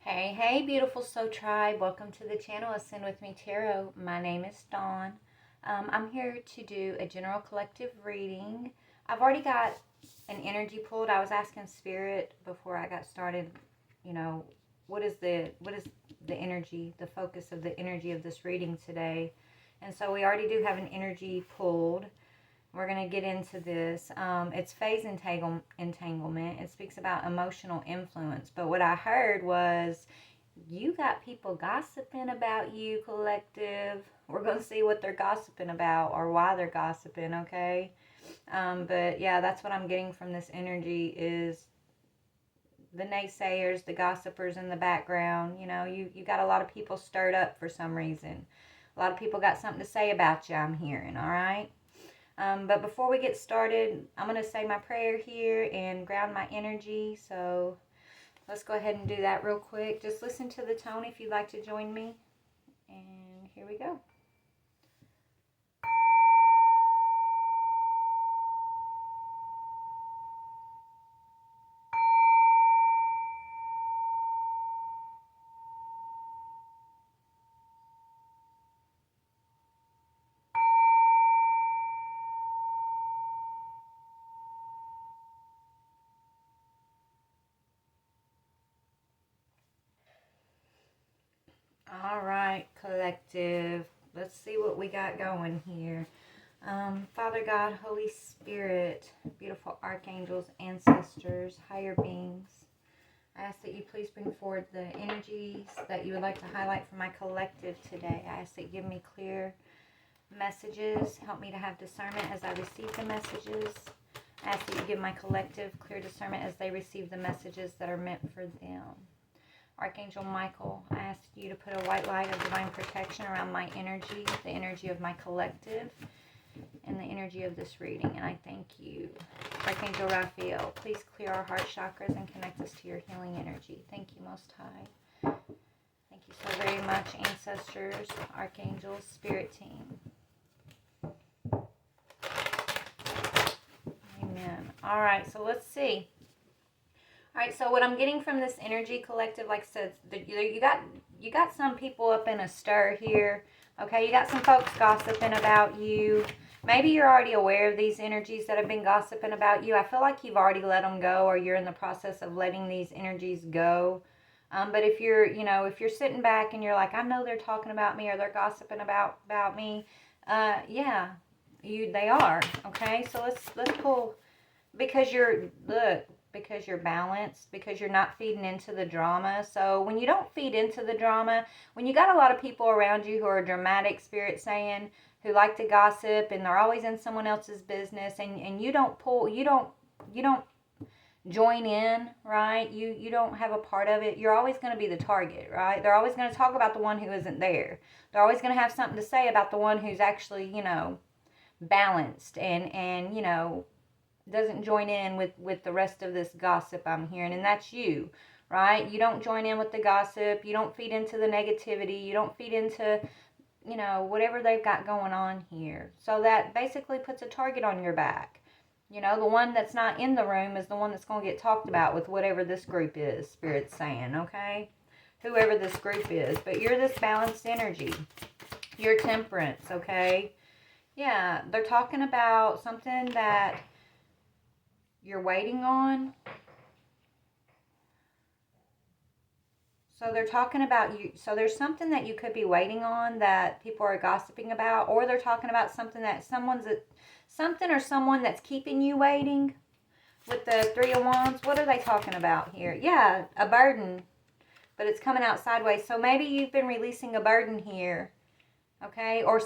Hey, beautiful Soul Tribe. Welcome to the channel Ascend With Me Tarot. My name is Dawn. I'm here to do a general collective reading. I've already got an energy pulled. I was asking Spirit before I got started, what is the energy, the focus of the energy of this reading today. And so we already do have an energy pulled. We're going to get into this. It's phase entanglement. It speaks about emotional influence. But what I heard was you got people gossiping about you, collective. We're going to see what they're gossiping about or why they're gossiping, okay? But yeah, that's what I'm getting from this energy is the naysayers, the gossipers in the background. You got a lot of people stirred up for some reason. A lot of people got something to say about you, I'm hearing, all right? But before we get started, I'm going to say my prayer here and ground my energy. So let's go ahead and do that real quick. Just listen to the tone if you'd like to join me. And here we go. All right, collective. Let's see what we got going here. Father God, Holy Spirit, beautiful archangels, ancestors, higher beings, I ask that you please bring forward the energies that you would like to highlight for my collective today. I ask that you give me clear messages. Help me to have discernment as I receive the messages. I ask that you give my collective clear discernment as they receive the messages that are meant for them. Archangel Michael, I ask you to put a white light of divine protection around my energy, the energy of my collective, and the energy of this reading. And I thank you. Archangel Raphael, please clear our heart chakras and connect us to your healing energy. Thank you, Most High. Thank you so very much, ancestors, archangels, spirit team. Amen. All right, so let's see. All right, so what I'm getting from this energy collective, like I said, you got some people up in a stir here. Okay, you got some folks gossiping about you. Maybe you're already aware of these energies that have been gossiping about you. I feel like you've already let them go, or you're in the process of letting these energies go. But if you're sitting back and you're like, I know they're talking about me or they're gossiping about me, yeah, they are. Okay, so let's pull, because you're balanced, because you're not feeding into the drama. So when you don't feed into the drama, when you got a lot of people around you who are dramatic, spirit saying, who like to gossip, and they're always in someone else's business, and you don't join in, right? You don't have a part of it. You're always going to be the target, right? They're always going to talk about the one who isn't there. They're always going to have something to say about the one who's actually, balanced and doesn't join in with the rest of this gossip I'm hearing. And that's you, right? You don't join in with the gossip. You don't feed into the negativity. You don't feed into, whatever they've got going on here. So that basically puts a target on your back. The one that's not in the room is the one that's going to get talked about with whatever this group is, Spirit's saying, okay? Whoever this group is. But you're this balanced energy. You're temperance, okay? Yeah, they're talking about something that you're waiting on. So they're talking about you. So there's something that you could be waiting on that people are gossiping about, or they're talking about something that something or someone that's keeping you waiting. With the Three of Wands, what are they talking about here? Yeah, a burden, but it's coming out sideways. So maybe you've been releasing a burden here, okay? Or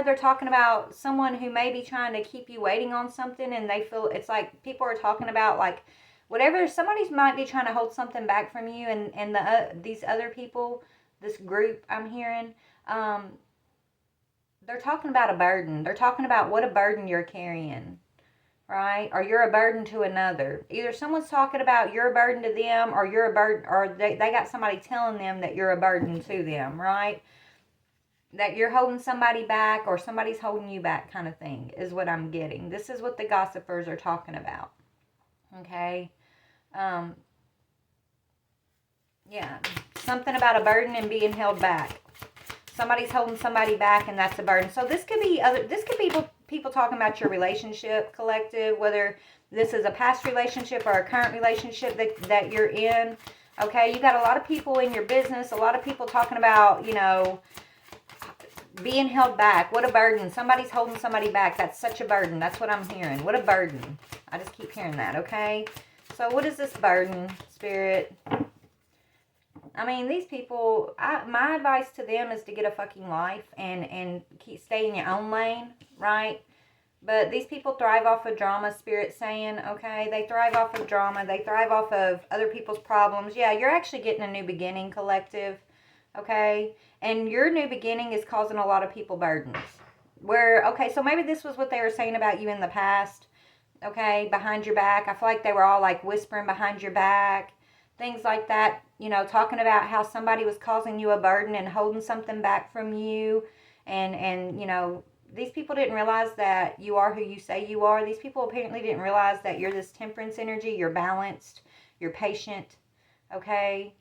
they're talking about someone who may be trying to keep you waiting on something, and they feel it's like people are talking about like whatever. Somebody might be trying to hold something back from you, and these other people, this group I'm hearing, they're talking about a burden. They're talking about what a burden you're carrying. Right? Or you're a burden to another. Either someone's talking about you're a burden to them, or you're a burden, or they got somebody telling them that you're a burden to them, right? That you're holding somebody back, or somebody's holding you back, kind of thing, is what I'm getting. This is what the gossipers are talking about. Okay? Yeah. Something about a burden and being held back. Somebody's holding somebody back, and that's a burden. So this could be people talking about your relationship, collective, whether this is a past relationship or a current relationship that you're in. Okay, you got a lot of people in your business, a lot of people talking about, being held back. What a burden. Somebody's holding somebody back. That's such a burden. That's what I'm hearing. What a burden. I just keep hearing that, okay? So what is this burden, Spirit? I mean, these people, my advice to them is to get a fucking life and stay in your own lane, right? But these people thrive off of drama, Spirit saying, okay? They thrive off of drama. They thrive off of other people's problems. Yeah, you're actually getting a new beginning, collective, okay? And your new beginning is causing a lot of people burdens. Okay, so maybe this was what they were saying about you in the past, okay? Behind your back. I feel like they were all like whispering behind your back. Things like that, talking about how somebody was causing you a burden and holding something back from you. And these people didn't realize that you are who you say you are. These people apparently didn't realize that you're this temperance energy. You're balanced. You're patient. Okay?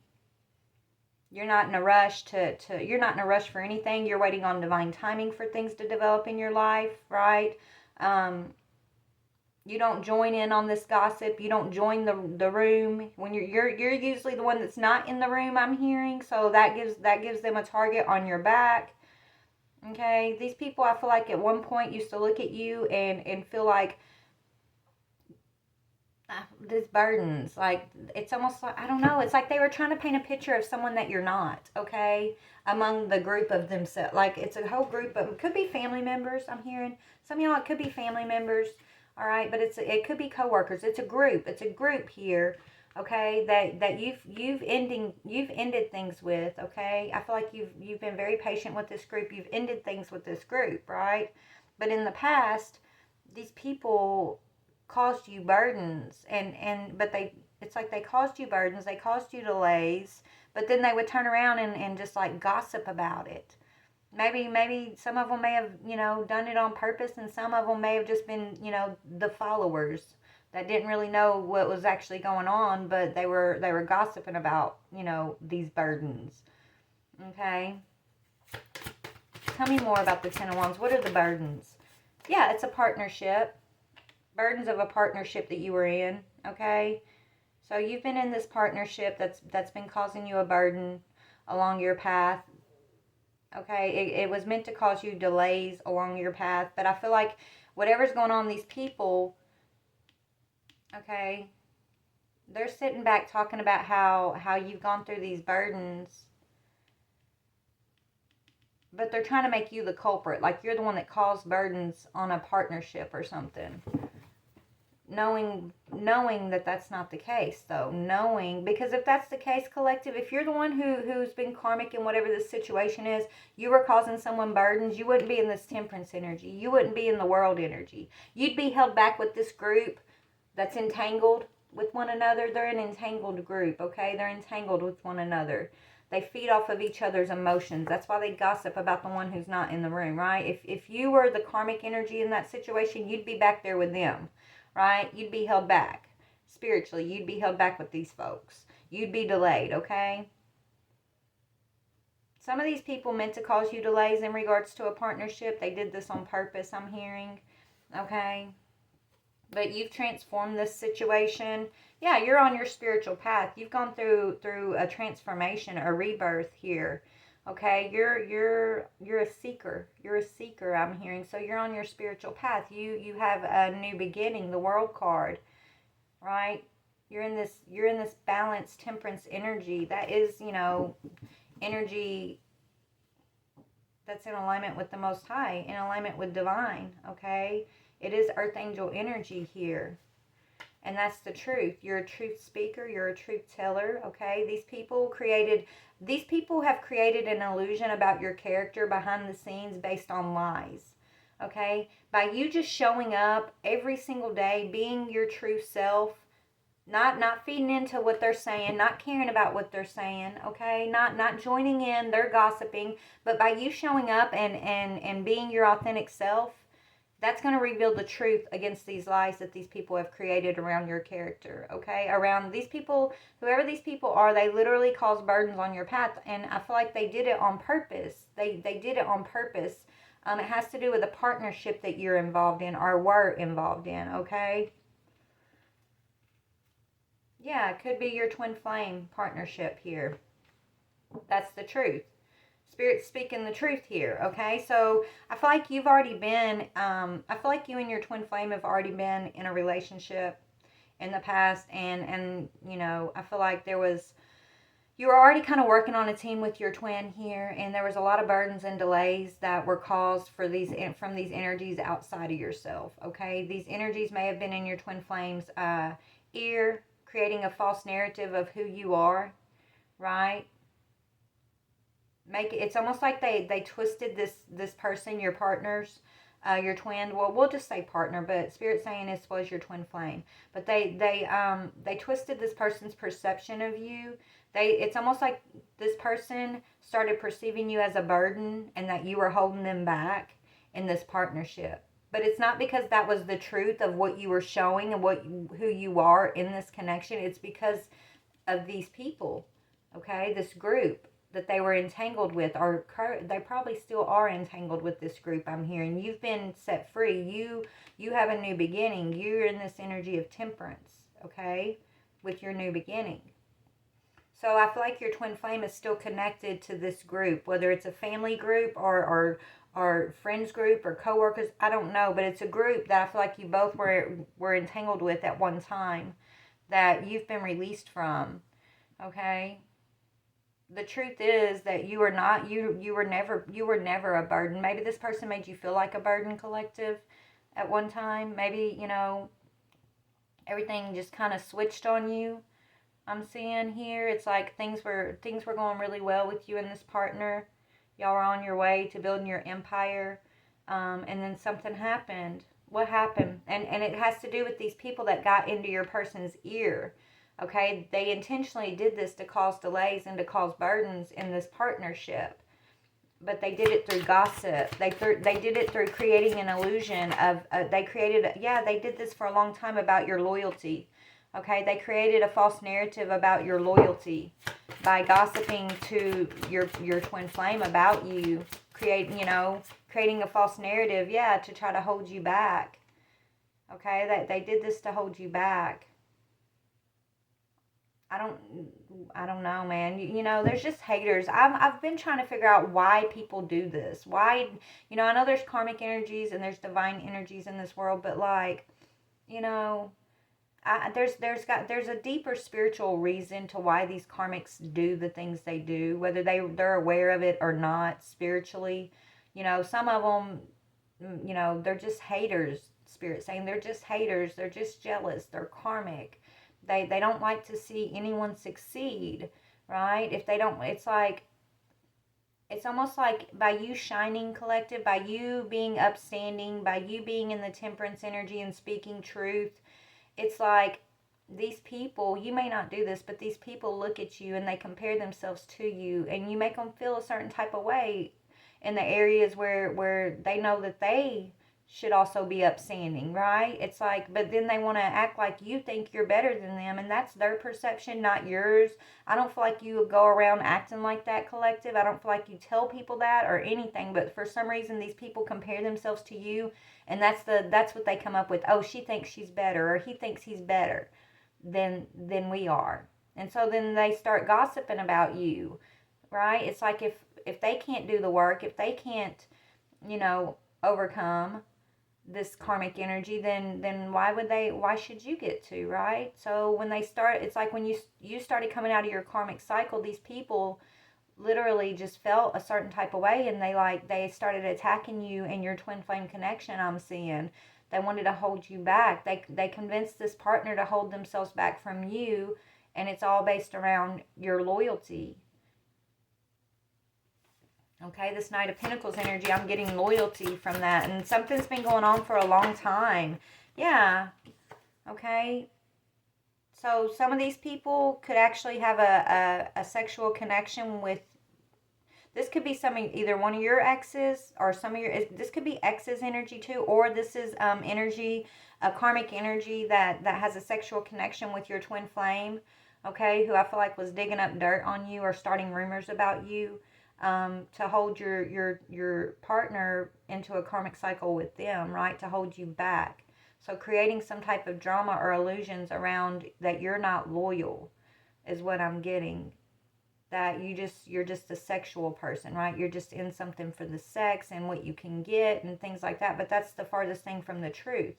You're not in a rush you're not in a rush for anything. You're waiting on divine timing for things to develop in your life, right? You don't join in on this gossip. You don't join the room when you're usually the one that's not in the room, I'm hearing. So that gives them a target on your back. Okay, these people, I feel like at one point used to look at you and feel like these burdens, like it's almost like, I don't know, it's like they were trying to paint a picture of someone that you're not, okay, among the group of themselves. Like it's a whole group of, it could be family members, I'm hearing. Some of y'all, it could be family members. All right, but it could be coworkers. It's a group. It's a group here, okay, that you've ended things with, okay? I feel like you've been very patient with this group. You've ended things with this group, right? But in the past, these people caused you burdens but it's like they caused you burdens, they caused you delays, but then they would turn around and just like gossip about it. Maybe some of them may have, done it on purpose, and some of them may have just been, the followers that didn't really know what was actually going on, but they were gossiping about, these burdens. Okay? Tell me more about the Ten of Wands. What are the burdens? Yeah, it's a partnership. Burdens of a partnership that you were in, okay? So you've been in this partnership that's been causing you a burden along your path. Okay, it was meant to cause you delays along your path, but I feel like whatever's going on, these people, okay, they're sitting back talking about how you've gone through these burdens, but they're trying to make you the culprit, like you're the one that caused burdens on a partnership or something. Knowing that that's not the case, though. Because if that's the case, collective, if you're the one who's been karmic in whatever this situation is, you were causing someone burdens, you wouldn't be in this temperance energy. You wouldn't be in the world energy. You'd be held back with this group that's entangled with one another. They're an entangled group, okay? They're entangled with one another. They feed off of each other's emotions. That's why they gossip about the one who's not in the room, right? If you were the karmic energy in that situation, you'd be back there with them. Right? You'd be held back. Spiritually, you'd be held back with these folks. You'd be delayed, okay? Some of these people meant to cause you delays in regards to a partnership. They did this on purpose, I'm hearing, okay? But you've transformed this situation. Yeah, you're on your spiritual path. You've gone through a transformation, a rebirth here. Okay, you're a seeker. You're a seeker, I'm hearing. So you're on your spiritual path. You have a new beginning, the World card, right? You're in this balanced temperance energy. That is, energy that's in alignment with the Most High, in alignment with divine, okay? It is earth angel energy here. And that's the truth. You're a truth speaker. You're a truth teller, okay? These people have created an illusion about your character behind the scenes based on lies, okay? By you just showing up every single day, being your true self, not feeding into what they're saying, not caring about what they're saying, okay? Not joining in their gossiping, but by you showing up and being your authentic self, That's going to reveal the truth against these lies that these people have created around your character, okay? Around these people, whoever these people are, they literally cause burdens on your path, and I feel like they did it on purpose. They did it on purpose. It has to do with a partnership that you're involved in or were involved in, okay? Yeah, it could be your twin flame partnership here. That's the truth. Spirit's speaking the truth here, okay? So I feel like you've already been, I feel like you and your twin flame have already been in a relationship in the past, and you know, I feel like you were already kind of working on a team with your twin here, and there was a lot of burdens and delays that were caused from these energies outside of yourself, okay? These energies may have been in your twin flame's ear, creating a false narrative of who you are, right? It's almost like they twisted this person, your partner's, your twin. Well, we'll just say partner, but Spirit saying this was your twin flame. But they twisted this person's perception of you. It's almost like this person started perceiving you as a burden and that you were holding them back in this partnership. But it's not because that was the truth of what you were showing and who you are in this connection. It's because of these people, okay, this group that they were entangled with, or they probably still are entangled with this group. I'm hearing you've been set free. You have a new beginning. You're in this energy of temperance, okay, with your new beginning. So I feel like your twin flame is still connected to this group, whether it's a family group or friends group or coworkers. I don't know, but it's a group that I feel like you both were entangled with at one time, that you've been released from, okay? The truth is that you are not, you were never a burden. Maybe this person made you feel like a burden, collective, at one time. Maybe, you know, everything just kind of switched on you. I'm seeing here it's like things were going really well with you and this partner. Y'all were on your way to building your empire, and then something happened. What happened? And it has to do with these people that got into your person's ear. Okay, they intentionally did this to cause delays and to cause burdens in this partnership. But they did it through gossip. They did it through creating an illusion of, they did this for a long time about your loyalty. Okay, they created a false narrative about your loyalty by gossiping to your twin flame about you, creating a false narrative, to try to hold you back. Okay, they did this to hold you back. I don't know, man. You know, there's just haters. I've been trying to figure out why people do this. Why, I know there's karmic energies and there's divine energies in this world, but like, you know, there's a deeper spiritual reason to why these karmics do the things they do, whether they're aware of it or not spiritually. You know, some of them, they're just haters. Spirit saying they're just haters. They're just jealous. They're karmic. They don't like to see anyone succeed, right? If they don't, it's almost like by you shining, collective, by you being upstanding, by you being in the temperance energy and speaking truth, it's like these people, you may not do this, but these people look at you and they compare themselves to you, and you make them feel a certain type of way in the areas where they know that they should also be upstanding, right? It's like, but then they want to act like you think you're better than them, and that's their perception, not yours. I don't feel like you go around acting like that, collective. I don't feel like you tell people that or anything, but for some reason these people compare themselves to you, and that's what they come up with. Oh, she thinks she's better, or he thinks he's better than we are. And so then they start gossiping about you, right? It's like if they can't do the work, if they can't, overcome this karmic energy, then why should you get to, right? So when they start, it's like when you started coming out of your karmic cycle, these people literally just felt a certain type of way, and they started attacking you and your twin flame connection. I'm seeing they wanted to hold you back. They convinced this partner to hold themselves back from you, and it's all based around your loyalty. Okay, this Knight of Pentacles energy, I'm getting loyalty from that. And something's been going on for a long time. Yeah. Okay. So some of these people could actually have a sexual connection with this could be either one of your exes or some of your, this could be exes energy too, or this is energy, a karmic energy that has a sexual connection with your twin flame, okay, who I feel like was digging up dirt on you or starting rumors about you, to hold your partner into a karmic cycle with them, right, to hold you back. So creating some type of drama or illusions around that you're not loyal is what I'm getting. That you're just a sexual person, right? You're just in something for the sex and what you can get and things like that. But that's the farthest thing from the truth.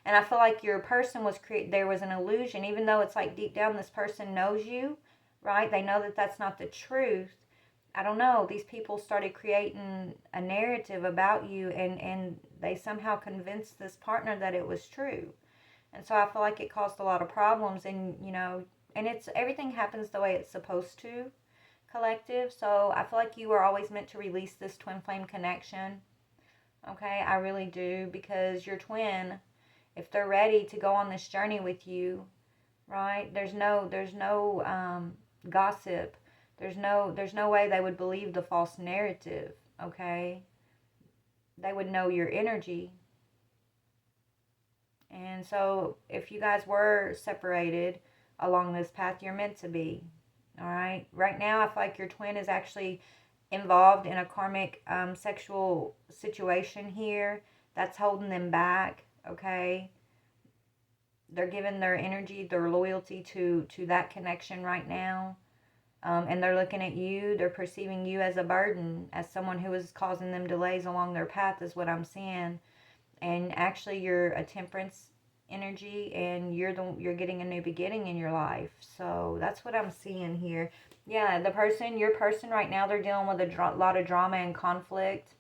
And I feel like your person there was an illusion, even though it's like deep down this person knows you, right? They know that that's not the truth. I don't know. These people started creating a narrative about you, and they somehow convinced this partner that it was true. And so I feel like it caused a lot of problems, and and everything happens the way it's supposed to, collective. So I feel like you were always meant to release this twin flame connection. Okay, I really do, because your twin, if they're ready to go on this journey with you, right? There's no gossip. There's no way they would believe the false narrative. Okay, they would know your energy. And so if you guys were separated along this path, you're meant to be. All right. Right now, I feel like your twin is actually involved in a karmic sexual situation here that's holding them back. Okay. They're giving their energy, their loyalty to that connection right now. And they're looking at you. They're perceiving you as a burden, as someone who is causing them delays along their path, is what I'm seeing. And actually, you're a temperance energy, and you're getting a new beginning in your life. So that's what I'm seeing here. Yeah, your person right now, they're dealing with a lot of drama and conflict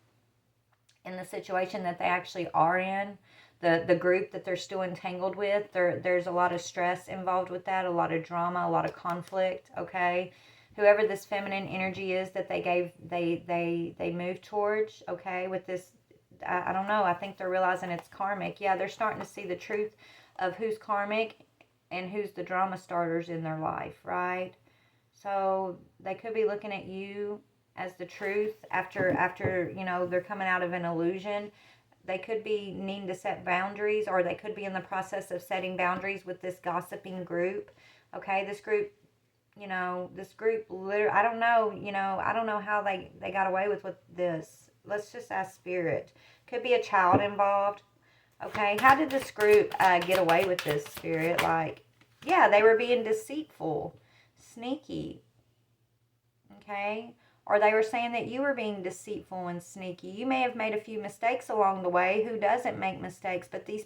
in the situation that they actually are in. The group that they're still entangled with, there's a lot of stress involved with that, a lot of drama, a lot of conflict. Okay, whoever this feminine energy is that they move towards. Okay, with this. I don't know. I think they're realizing it's karmic. Yeah, they're starting to see the truth of who's karmic and who's the drama starters in their life, right? So they could be looking at you as the truth after they're coming out of an illusion. They could be needing to set boundaries, or they could be in the process of setting boundaries with this gossiping group. Okay, this group literally, I don't know how they got away with this. Let's just ask spirit. Could be a child involved. Okay, how did this group get away with this, spirit? Like, yeah, they were being deceitful, sneaky. Okay, or they were saying that you were being deceitful and sneaky. You may have made a few mistakes along the way. Who doesn't make mistakes? But these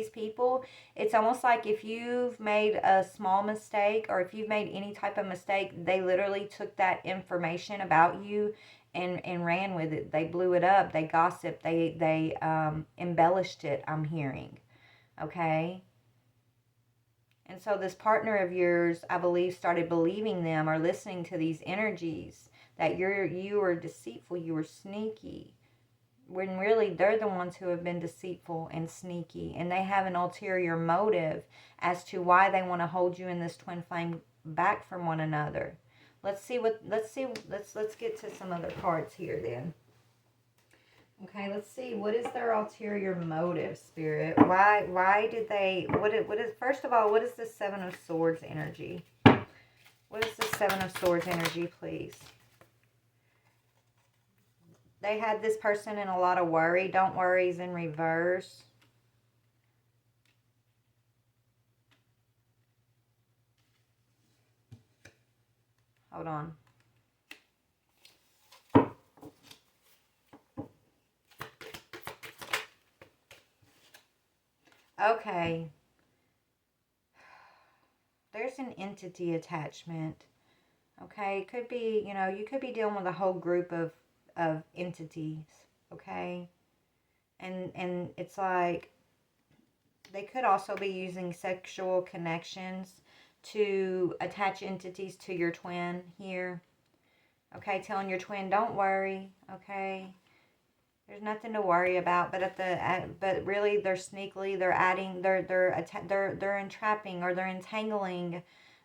people, it's almost like if you've made a small mistake, or if you've made any type of mistake, they literally took that information about you and ran with it. They blew it up. They gossiped. They embellished it, I'm hearing. Okay? And so this partner of yours, I believe, started believing them or listening to these energies that you were deceitful, you were sneaky, when really they're the ones who have been deceitful and sneaky, and they have an ulterior motive as to why they want to hold you in this twin flame back from one another. Let's get to some other cards here then. Okay, let's see. What is their ulterior motive, spirit? Why did they, what is, first of all, what is the Seven of Swords energy? What is the Seven of Swords energy, please? They had this person in a lot of worry. Don't worry's in reverse. Hold on. Okay. There's an entity attachment. Okay. It could be, you could be dealing with a whole group of entities. Okay. And it's like they could also be using sexual connections to attach entities to your twin here. Okay, telling your twin, don't worry. Okay, there's nothing to worry about. But really, they're sneakily, they're entrapping, or they're entangling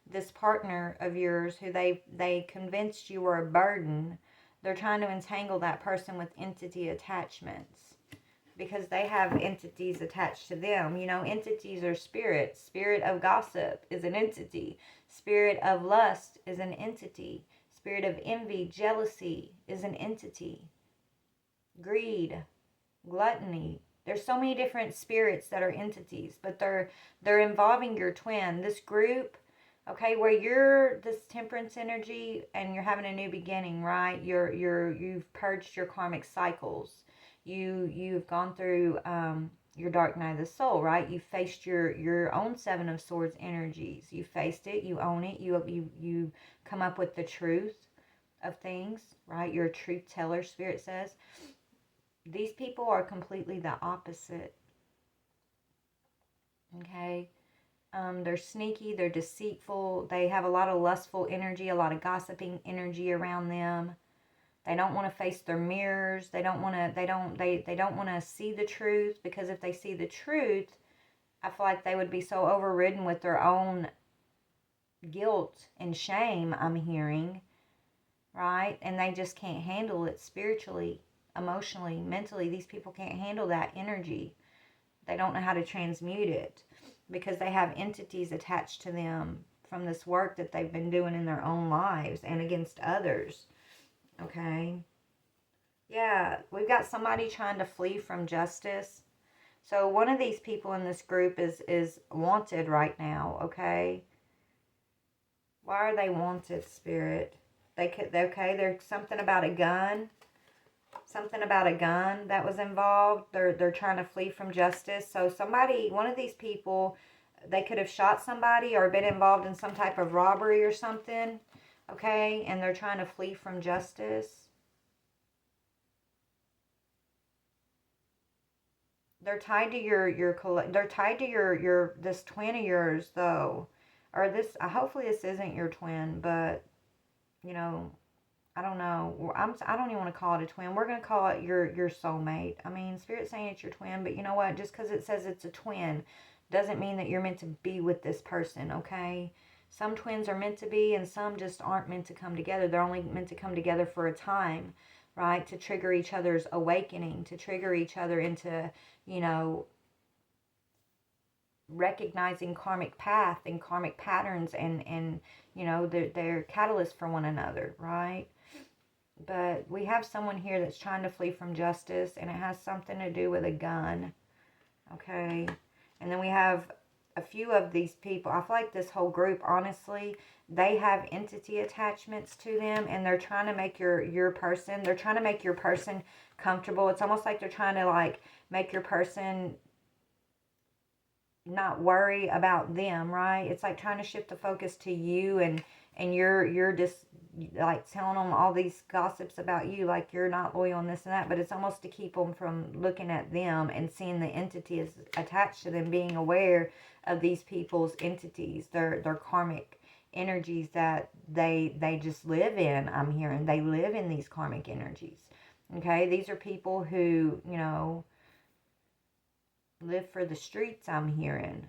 this partner of yours who they convinced you were a burden. they're trying to entangle that person with entity attachments because they have entities attached to them. You know, entities are spirits. Spirit of gossip is an entity. Spirit of lust is an entity. Spirit of envy, jealousy is an entity. Greed, gluttony. There's so many different spirits that are entities, but they're involving your twin. This group, okay, where you're this temperance energy and you're having a new beginning, right? You've purged your karmic cycles. You've gone through your dark night of the soul, right? You faced your own Seven of Swords energies. You faced it, you own it, you come up with the truth of things, right? You're a truth teller, Spirit says. These people are completely the opposite. Okay? They're sneaky, they're deceitful, they have a lot of lustful energy, a lot of gossiping energy around them. They don't want to face their mirrors. They don't want to see the truth, because if they see the truth, I feel like they would be so overridden with their own guilt and shame, I'm hearing, right? And they just can't handle it spiritually, emotionally, mentally. These people can't handle that energy. They don't know how to transmute it because they have entities attached to them from this work that they've been doing in their own lives and against others. Okay? Yeah, we've got somebody trying to flee from justice. So one of these people in this group is wanted right now, okay? Why are they wanted, Spirit? There's something about a gun. Something about a gun that was involved. They're trying to flee from justice. So one of these people, they could have shot somebody or been involved in some type of robbery or something, okay? And they're trying to flee from justice. They're tied to they're tied to your this twin of yours though, or this. Hopefully this isn't your twin, but you know, I don't know. I don't even want to call it a twin. We're gonna call it your soulmate. I mean, Spirit's saying it's your twin, but you know what? Just because it says it's a twin, doesn't mean that you're meant to be with this person. Okay. Some twins are meant to be, and some just aren't meant to come together. They're only meant to come together for a time, right? To trigger each other's awakening, to trigger each other into, you know, recognizing karmic path and karmic patterns, and you know, they're catalysts for one another, right? But we have someone here that's trying to flee from justice, and it has something to do with a gun, okay? And then we have a few of these people. I feel like this whole group, honestly, they have entity attachments to them, and they're trying to make your person, they're trying to make your person comfortable. It's almost like they're trying to like make your person not worry about them, right? It's like trying to shift the focus to you, and you're just like telling them all these gossips about you, like you're not loyal and this and that, but it's almost to keep them from looking at them and seeing the entity is attached to them, being aware of these people's entities, their karmic energies that they just live in. I'm hearing they live in these karmic energies. Okay, these are people who, you know, live for the streets, I'm hearing.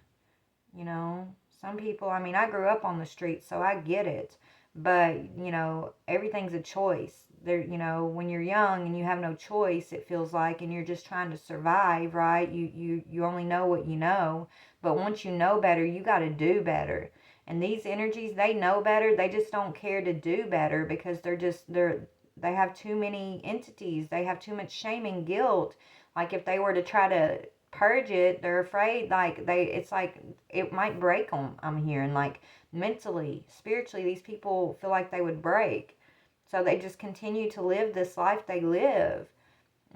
You know, some people, I mean, I grew up on the streets, so I get it. But, you know, everything's a choice. There, you know, when you're young and you have no choice, it feels like, and you're just trying to survive, right? You only know what you know. But once you know better, you got to do better. And these energies, they know better. They just don't care to do better because they have too many entities. They have too much shame and guilt. Like if they were to try to purge it, they're afraid it's like it might break them. I'm hearing, like, mentally, spiritually, these people feel like they would break, so they just continue to live this life they live,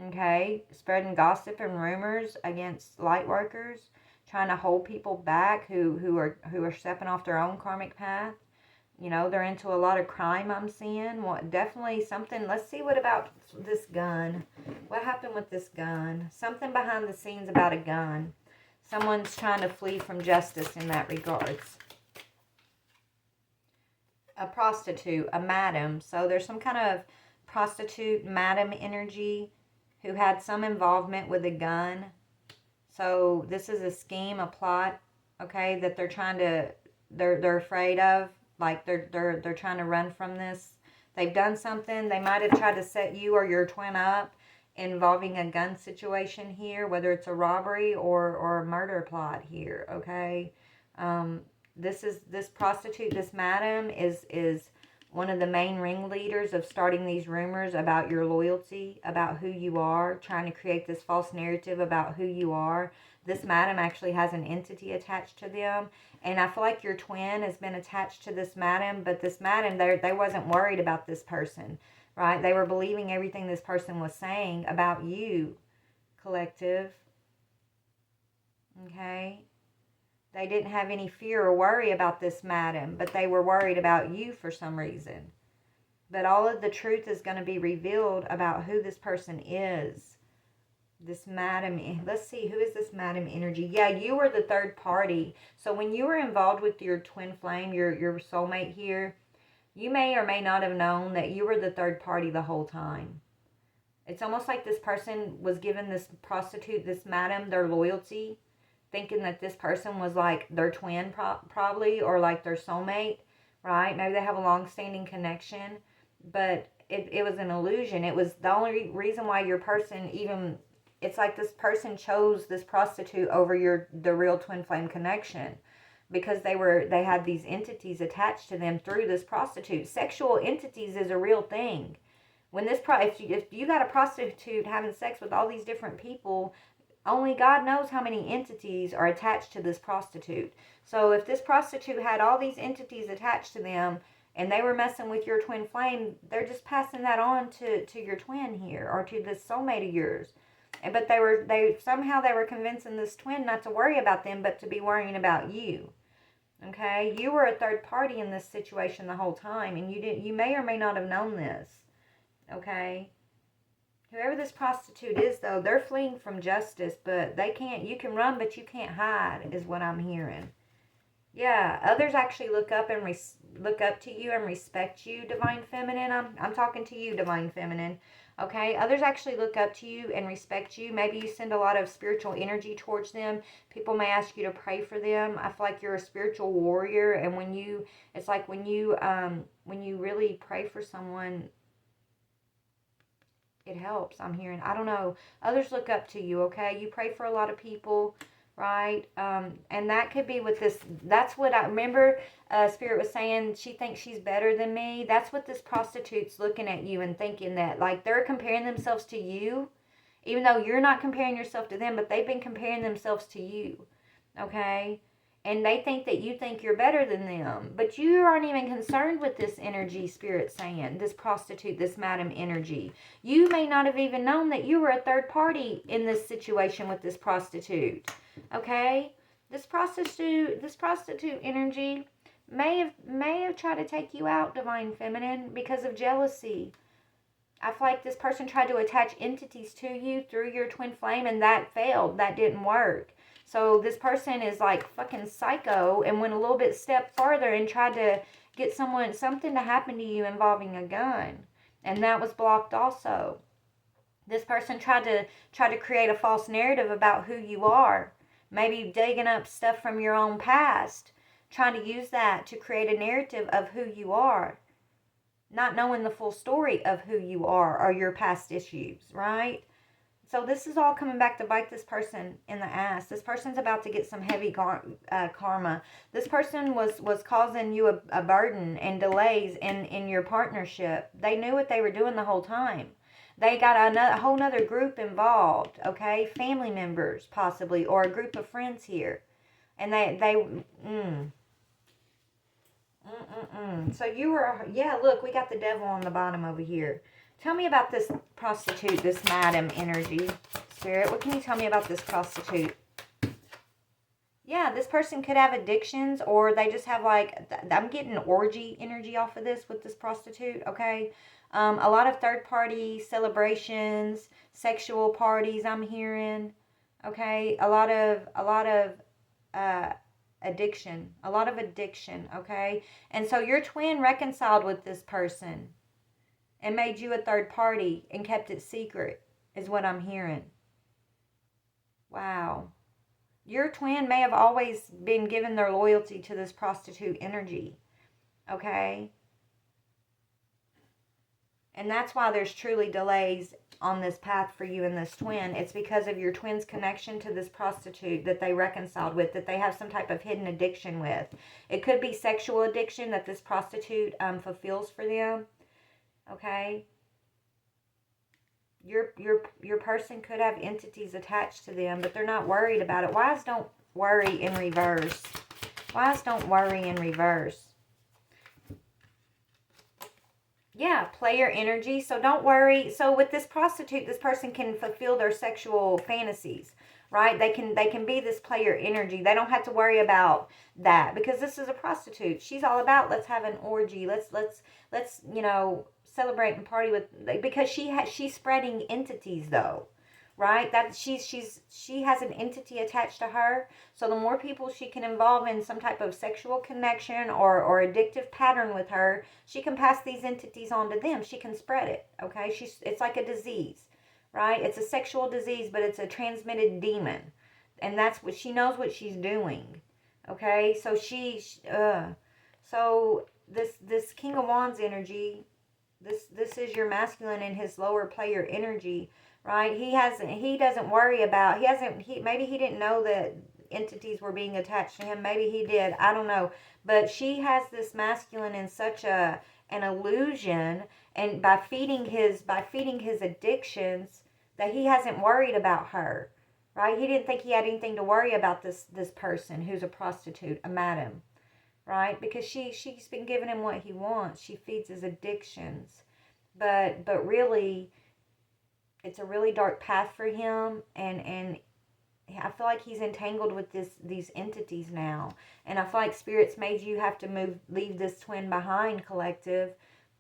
okay, spreading gossip and rumors against light workers, trying to hold people back who are stepping off their own karmic path. You know, they're into a lot of crime, I'm seeing. What, definitely something. Let's see, what about this gun? What happened with this gun? Something behind the scenes about a gun. Someone's trying to flee from justice in that regards. A prostitute, a madam. So there's some kind of prostitute, madam energy who had some involvement with a gun. So this is a scheme, a plot, okay, that they're afraid of. Like they're trying to run from They've done something. They might have tried to set you or your twin up involving a gun situation here, whether it's a robbery or a murder plot here, okay? This prostitute, this madam, is one of the main ringleaders of starting these rumors about your loyalty, about who you are, trying to create this false narrative about who you are. This madam actually has an entity attached to them. And I feel like your twin has been attached to this madam, but this madam, they wasn't worried about this person, right? They were believing everything this person was saying about you, collective. Okay? They didn't have any fear or worry about this madam, but they were worried about you for some reason. But all of the truth is going to be revealed about who this person is. This madam, let's see, who is this madam energy? Yeah, you were the third party. So when you were involved with your twin flame, your soulmate here, you may or may not have known that you were the third party the whole time. It's almost like this person was giving this prostitute, this madam, their loyalty, thinking that this person was like their twin probably, or like their soulmate, right? Maybe they have a long-standing connection, but it was an illusion. It was the only reason why your person even... It's like this person chose this prostitute over the real twin flame connection, because they had these entities attached to them through this prostitute. Sexual entities is a real thing. When this if you got a prostitute having sex with all these different people, only God knows how many entities are attached to this prostitute. So if this prostitute had all these entities attached to them and they were messing with your twin flame, they're just passing that on to your twin here, or to this soulmate of yours. But they somehow were convincing this twin not to worry about them, but to be worrying about you. Okay? You were a third party in this situation the whole time, and you may or may not have known this. Okay? Whoever this prostitute is, though, they're fleeing from justice, but you can run, but you can't hide, is what I'm hearing. Yeah, others actually look up to you and respect you, Divine Feminine. I'm talking to you, Divine Feminine. Okay, others actually look up to you and respect you. Maybe you send a lot of spiritual energy towards them. People may ask you to pray for them. I feel like you're a spiritual warrior, and when you really pray for someone, it helps. I'm hearing. I don't know. Others look up to you. Okay, you pray for a lot of people, right? And that could be with this. That's what I remember. Spirit was saying she thinks she's better than me. That's what this prostitute's looking at you and thinking, that like they're comparing themselves to you, even though you're not comparing yourself to them, but they've been comparing themselves to you. Okay? And they think that you think you're better than them, but you aren't even concerned with this energy, Spirit saying, this prostitute, this madam energy. You may not have even known that you were a third party in this situation with this prostitute. Okay? This prostitute energy may have tried to take you out, Divine Feminine, because of jealousy. I feel like this person tried to attach entities to you through your twin flame, and that failed. That didn't work. So this person is like fucking psycho and went a little bit step farther and tried to get something to happen to you involving a gun. And that was blocked also. This person tried to create a false narrative about who you are. Maybe digging up stuff from your own past, trying to use that to create a narrative of who you are. Not knowing the full story of who you are or your past issues, right? So this is all coming back to bite this person in the ass. This person's about to get some heavy karma. This person was causing you a burden and delays in your partnership. They knew what they were doing the whole time. They got a whole nother group involved, okay? Family members, possibly, or a group of friends here. And So you were, yeah, look, we got the devil on the bottom over here. Tell me about this prostitute, this madam energy. Spirit, what can you tell me about this prostitute? Yeah, this person could have addictions, or they just have like, I'm getting orgy energy off of this with this prostitute, okay? A lot of third-party celebrations, sexual parties I'm hearing, okay? A lot of addiction, okay? And so your twin reconciled with this person and made you a third party and kept it secret, is what I'm hearing. Wow. Your twin may have always been given their loyalty to this prostitute energy, okay? And that's why there's truly delays on this path for you and this twin. It's because of your twin's connection to this prostitute that they reconciled with, that they have some type of hidden addiction with. It could be sexual addiction that this prostitute fulfills for them. Okay? Your person could have entities attached to them, but they're not worried about it. Wise don't worry in reverse. Wise don't worry in reverse. Yeah, player energy. So don't worry. So with this prostitute, this person can fulfill their sexual fantasies, right? They can be this player energy. They don't have to worry about that because this is a prostitute. She's all about let's have an orgy. Let's celebrate and party with, because she's spreading entities though. Right? That she has an entity attached to her. So the more people she can involve in some type of sexual connection or addictive pattern with her, she can pass these entities on to them. She can spread it. Okay? It's like a disease. Right? It's a sexual disease, but it's a transmitted demon. And that's what she knows what she's doing. Okay? So so this King of Wands energy, this is your masculine in his lower player energy. Right? He doesn't worry about, maybe he didn't know that entities were being attached to him. Maybe he did. I don't know. But she has this masculine in such an illusion, and by feeding his addictions, that he hasn't worried about her. Right? He didn't think he had anything to worry about this person who's a prostitute, a madam. Right? Because she's been giving him what he wants. She feeds his addictions. But really, it's a really dark path for him, and I feel like he's entangled with these entities now. And I feel like spirits made you have to leave this twin behind, collective.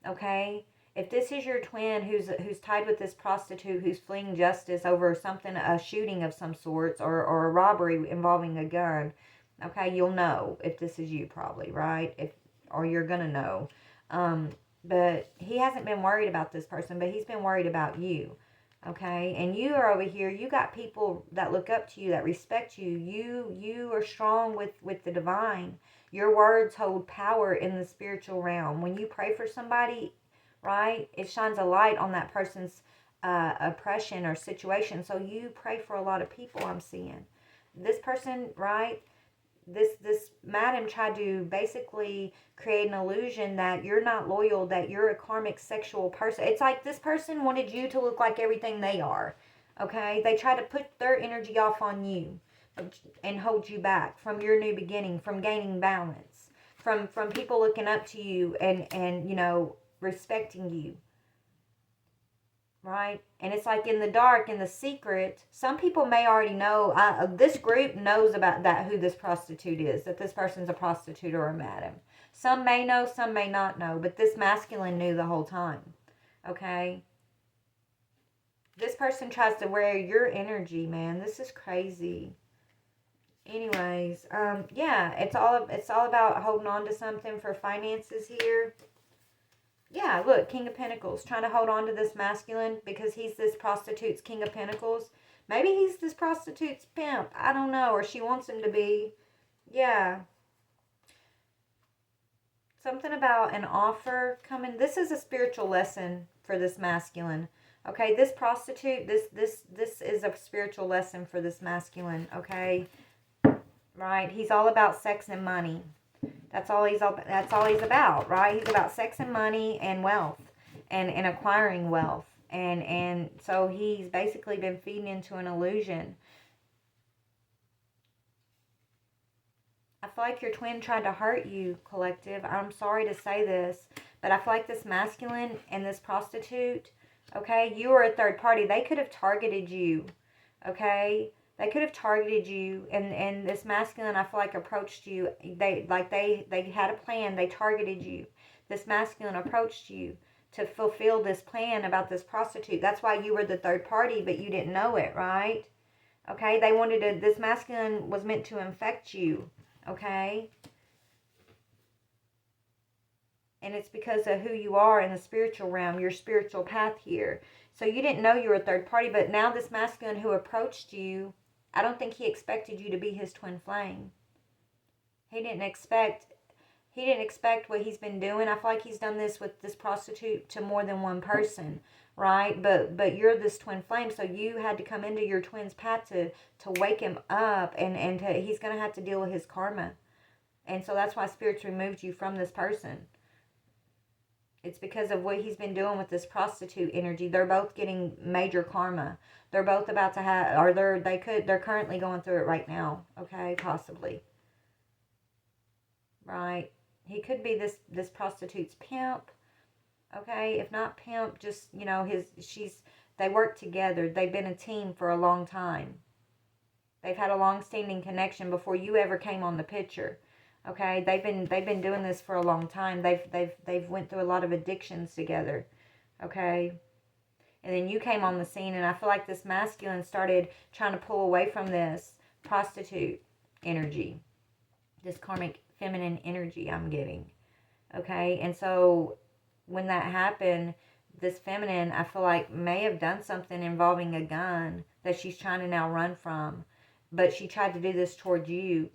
Okay? If this is your twin who's tied with this prostitute who's fleeing justice over something, a shooting of some sorts, or a robbery involving a gun, okay, you'll know if this is you probably, right? Or you're gonna know. But he hasn't been worried about this person, but he's been worried about you. Okay, and you are over here. You got people that look up to you, that respect you. You are strong with the divine. Your words hold power in the spiritual realm. When you pray for somebody, right, it shines a light on that person's oppression or situation. So you pray for a lot of people, I'm seeing. This person, right, this madam tried to basically create an illusion that you're not loyal, that you're a karmic sexual person. It's like this person wanted you to look like everything they are. Okay? They try to put their energy off on you and hold you back from your new beginning, from gaining balance, from people looking up to you and respecting you. Right? And it's like in the dark, in the secret, some people may already know, this group knows about that, who this prostitute is, that this person's a prostitute or a madam. Some may know, some may not know, but this masculine knew the whole time. Okay? This person tries to wear your energy, man. This is crazy. Anyways, yeah, it's all about holding on to something for finances here. Yeah, look, King of Pentacles, trying to hold on to this masculine because he's this prostitute's King of Pentacles. Maybe he's this prostitute's pimp. I don't know, or she wants him to be. Yeah. Something about an offer coming. This is a spiritual lesson for this masculine. Okay, this prostitute, this is a spiritual lesson for this masculine, okay? Right? He's all about sex and money. That's all he's about, right? He's about sex and money and wealth and acquiring wealth. And so he's basically been feeding into an illusion. I feel like your twin tried to hurt you, collective. I'm sorry to say this, but I feel like this masculine and this prostitute, okay, you were a third party. They could have targeted you, okay? They could have targeted you, and this masculine, I feel like, approached you. They had a plan. They targeted you. This masculine approached you to fulfill this plan about this prostitute. That's why you were the third party, but you didn't know it, right? Okay, this masculine was meant to infect you, okay? And it's because of who you are in the spiritual realm, your spiritual path here. So you didn't know you were a third party, but now this masculine who approached you, I don't think he expected you to be his twin flame. He didn't expect He didn't expect what he's been doing. I feel like he's done this with this prostitute to more than one person, right? But you're this twin flame, so you had to come into your twin's path to wake him up, and he's going to have to deal with his karma. And so that's why Spirit's removed you from this person. It's because of what he's been doing with this prostitute energy. They're both getting major karma. They're both about to have, or they're currently going through it right now. Okay, possibly. Right? He could be this prostitute's pimp. Okay, if not pimp, just, you know, they work together. They've been a team for a long time. They've had a long-standing connection before you ever came on the picture. Okay, they've been doing this for a long time. They've went through a lot of addictions together. Okay, and then you came on the scene, and I feel like this masculine started trying to pull away from this prostitute energy, this karmic feminine energy I'm getting. Okay, and so when that happened, this feminine, I feel like, may have done something involving a gun that she's trying to now run from, but she tried to do this towards you.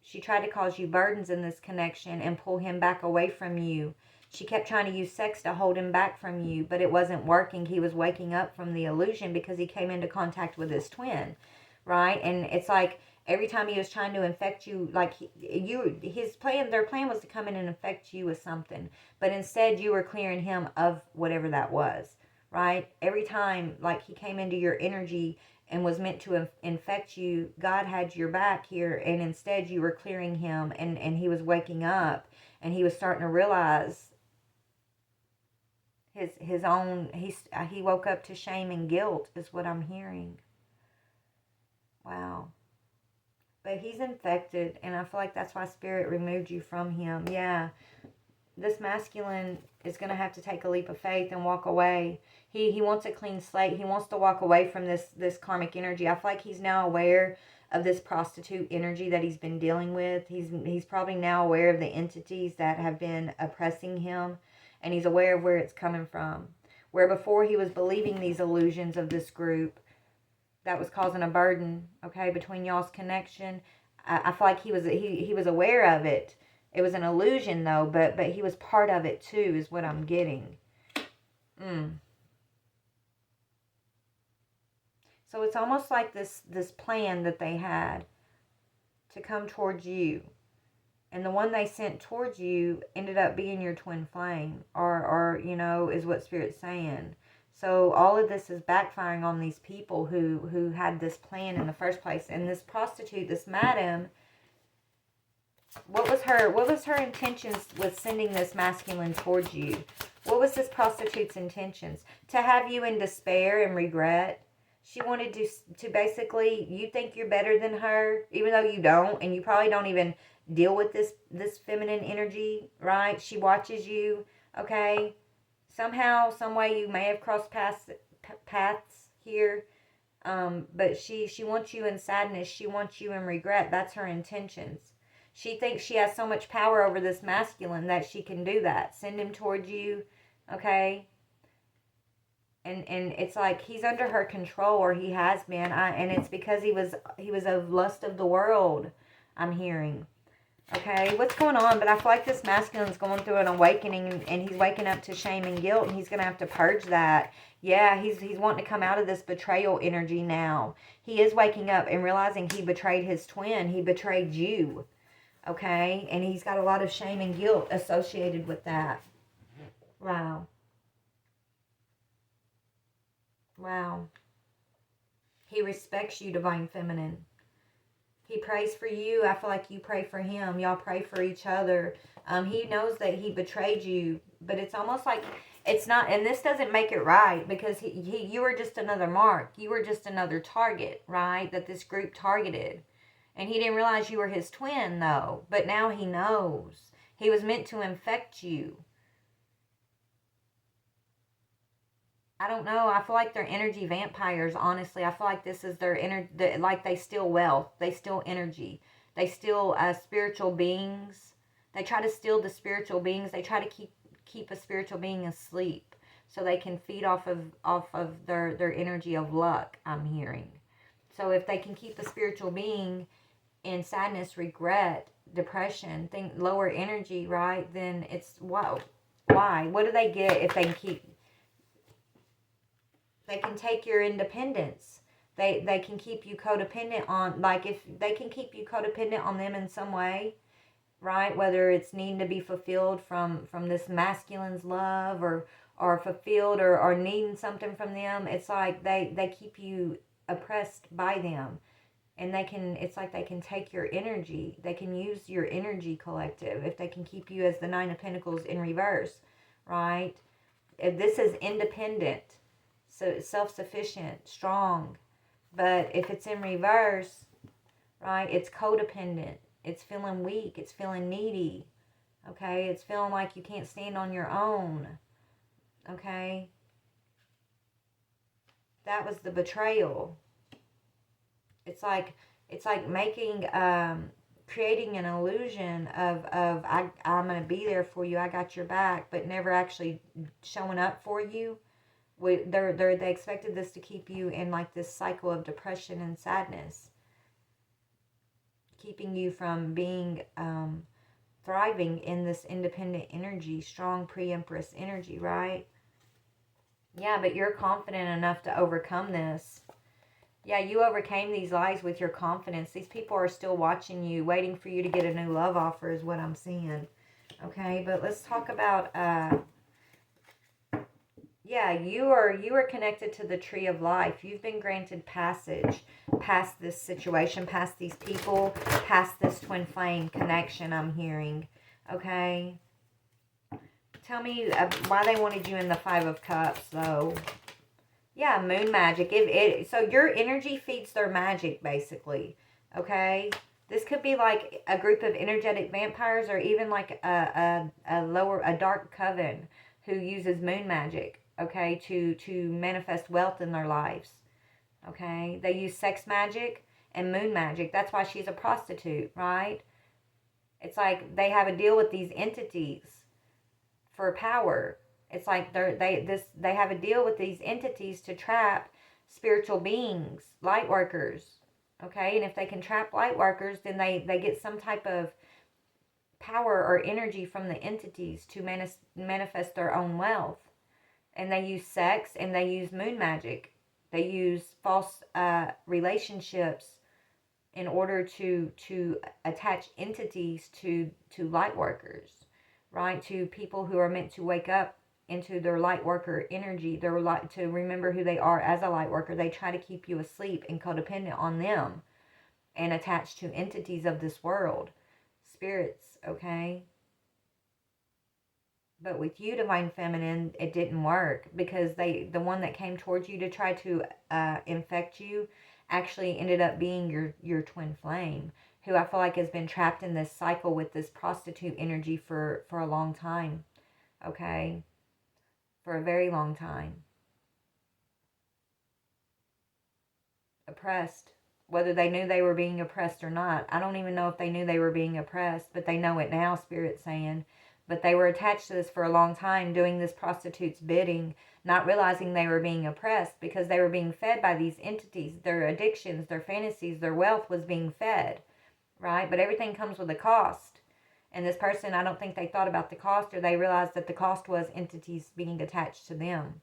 She tried to cause you burdens in this connection and pull him back away from you. She kept trying to use sex to hold him back from you, but it wasn't working. He was waking up from the illusion because he came into contact with his twin, right? And it's like every time he was trying to infect you, like their plan was to come in and infect you with something, but instead you were clearing him of whatever that was, right? Every time, like, he came into your energy and was meant to infect you, God had your back here, and instead you were clearing him, and he was waking up, and he was starting to realize his own, he woke up to shame and guilt is what I'm hearing. Wow. But he's infected, and I feel like that's why Spirit removed you from him. Yeah. This masculine is going to have to take a leap of faith and walk away. He wants a clean slate. He wants to walk away from this karmic energy. I feel like he's now aware of this prostitute energy that he's been dealing with. He's probably now aware of the entities that have been oppressing him, and he's aware of where it's coming from. Where before he was believing these illusions of this group that was causing a burden, okay, between y'all's connection. I feel like he was aware of it. It was an illusion, though, but he was part of it, too, is what I'm getting. So it's almost like this plan that they had to come towards you. And the one they sent towards you ended up being your twin flame, or you know, is what Spirit's saying. So all of this is backfiring on these people who had this plan in the first place. And this prostitute, this madam, what was her intentions with sending this masculine towards you? What was this prostitute's intentions? To have you in despair and regret. She wanted to basically, you think you're better than her, even though you don't, and you probably don't even deal with this feminine energy, right? She watches you, okay? Somehow, some way you may have crossed paths here, but she wants you in sadness. She wants you in regret. That's her intentions. She thinks she has so much power over this masculine that she can do that. Send him towards you, okay? And it's like he's under her control, or he has been. And it's because he was of lust of the world, I'm hearing. Okay, what's going on? But I feel like this masculine's going through an awakening, and he's waking up to shame and guilt, and he's going to have to purge that. Yeah, he's wanting to come out of this betrayal energy now. He is waking up and realizing he betrayed his twin. He betrayed you. Okay, and he's got a lot of shame and guilt associated with that. Wow. Wow. He respects you, Divine Feminine. He prays for you. I feel like you pray for him. Y'all pray for each other. He knows that he betrayed you, but it's almost like it's not, and this doesn't make it right, because you were just another mark. You were just another target, right, that this group targeted. And he didn't realize you were his twin, though. But now he knows. He was meant to infect you. I don't know. I feel like they're energy vampires, honestly. I feel like this is their like they steal wealth. They steal energy. They steal spiritual beings. They try to steal the spiritual beings. They try to keep a spiritual being asleep so they can feed off of their energy of luck, I'm hearing. So if they can keep a spiritual being in sadness, regret, depression, think lower energy, right? Then it's wow. Why? What do they get if they can take your independence? They can keep you codependent on, like, if they can keep you codependent on them in some way, right? Whether it's needing to be fulfilled from this masculine's love, or fulfilled, or needing something from them. It's like they keep you oppressed by them, and it's like they can take your energy. They can use your energy, collective, if they can keep you as the Nine of Pentacles in reverse, right? If this is independent, so self-sufficient, strong. But if it's in reverse, right, it's codependent. It's feeling weak. It's feeling needy. Okay? It's feeling like you can't stand on your own. Okay? That was the betrayal. It's like making, creating an illusion of I'm going to be there for you. I got your back, but never actually showing up for you. They expected this to keep you in like this cycle of depression and sadness, keeping you from being thriving in this independent energy, strong pre-empress energy, right? Yeah, but you're confident enough to overcome this. Yeah, you overcame these lies with your confidence. These people are still watching you, waiting for you to get a new love offer is what I'm seeing. Okay, but let's talk about yeah, you are connected to the tree of life. You've been granted passage past this situation, past these people, past this twin flame connection I'm hearing. Okay? Tell me why they wanted you in the Five of Cups, though. Yeah, moon magic. So your energy feeds their magic, basically. Okay? This could be like a group of energetic vampires, or even like a dark coven who uses moon magic, okay, to manifest wealth in their lives. Okay? They use sex magic and moon magic. That's why she's a prostitute, right? It's like they have a deal with these entities for power. It's like they have a deal with these entities to trap spiritual beings, light workers. Okay? And if they can trap light workers, then they get some type of power or energy from the entities to manifest their own wealth. And they use sex, and they use moon magic. They use false relationships in order to attach entities to light workers, right? To people who are meant to wake up into their light worker energy, to remember who they are as a light worker. They try to keep you asleep and codependent on them and attached to entities of this world, spirits, okay? But with you, Divine Feminine, it didn't work, because the one that came towards you to try to infect you actually ended up being your twin flame, who I feel like has been trapped in this cycle with this prostitute energy for a long time, okay? For a very long time. Oppressed. Whether they knew they were being oppressed or not. I don't even know if they knew they were being oppressed, but they know it now, Spirit's saying. But they were attached to this for a long time, doing this prostitute's bidding, not realizing they were being oppressed, because they were being fed by these entities. Their addictions, their fantasies, their wealth was being fed, right? But everything comes with a cost. And this person, I don't think they thought about the cost, or they realized that the cost was entities being attached to them.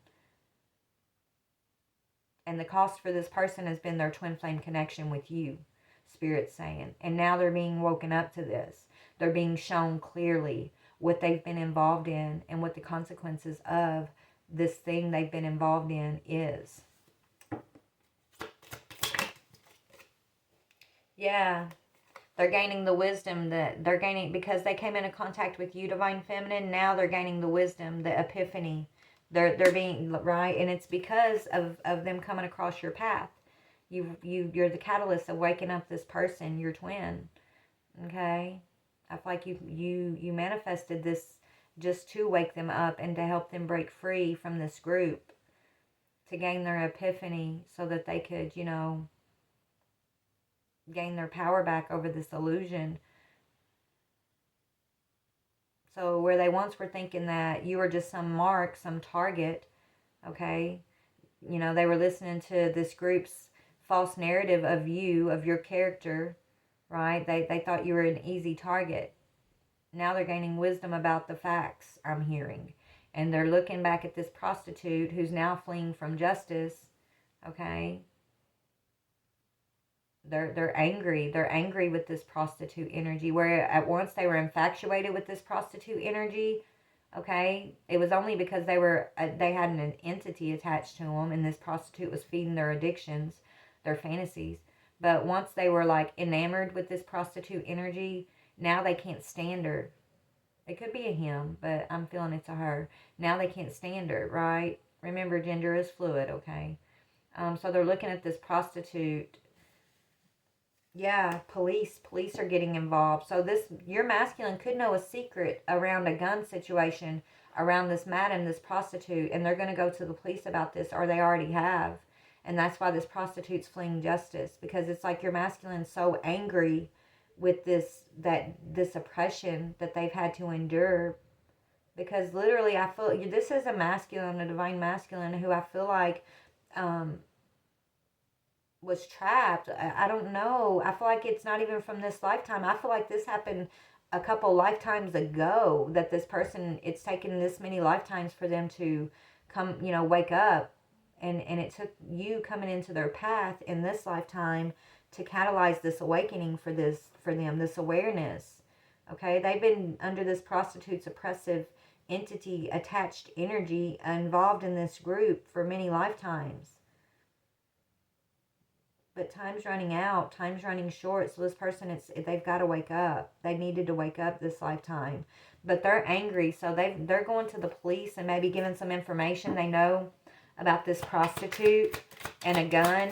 And the cost for this person has been their twin flame connection with you, Spirit's saying. And now they're being woken up to this. They're being shown clearly what they've been involved in, and what the consequences of this thing they've been involved in is. Yeah. They're gaining the wisdom that they're gaining, because they came into contact with you, Divine Feminine. Now they're gaining the wisdom, the epiphany. They're being, right? And it's because of them coming across your path. You're the catalyst of waking up this person, your twin. Okay? I feel like you manifested this just to wake them up and to help them break free from this group, to gain their epiphany, so that they could, gain their power back over this illusion. So where they once were thinking that you were just some mark, some target, okay, they were listening to this group's false narrative of you, of your character, right? They thought you were an easy target. Now they're gaining wisdom about the facts, I'm hearing. And they're looking back at this prostitute who's now fleeing from justice, okay? They're angry. They're angry with this prostitute energy. Where at once they were infatuated with this prostitute energy, okay? It was only because they had an entity attached to them, and this prostitute was feeding their addictions, their fantasies. But once they were like enamored with this prostitute energy, now they can't stand her. It could be a him, but I'm feeling it's a her. Now they can't stand her, right? Remember, gender is fluid, okay? So they're looking at this prostitute. Yeah, police are getting involved. So your masculine could know a secret around a gun situation around this madam, this prostitute, and they're going to go to the police about this, or they already have. And that's why this prostitute's fleeing justice, because it's like your masculine's so angry with this oppression that they've had to endure. Because literally, I feel this is a masculine, a divine masculine, who I feel like was trapped. I don't know. I feel like it's not even from this lifetime. I feel like this happened a couple lifetimes ago, that this person, it's taken this many lifetimes for them to come, wake up. And it took you coming into their path in this lifetime to catalyze this awakening for them, this awareness. Okay, they've been under this prostitute's oppressive entity, attached energy, involved in this group for many lifetimes. But time's running out, time's running short, so this person, they've got to wake up. They needed to wake up this lifetime. But they're angry, so they're going to the police and maybe giving some information they know about this prostitute and a gun.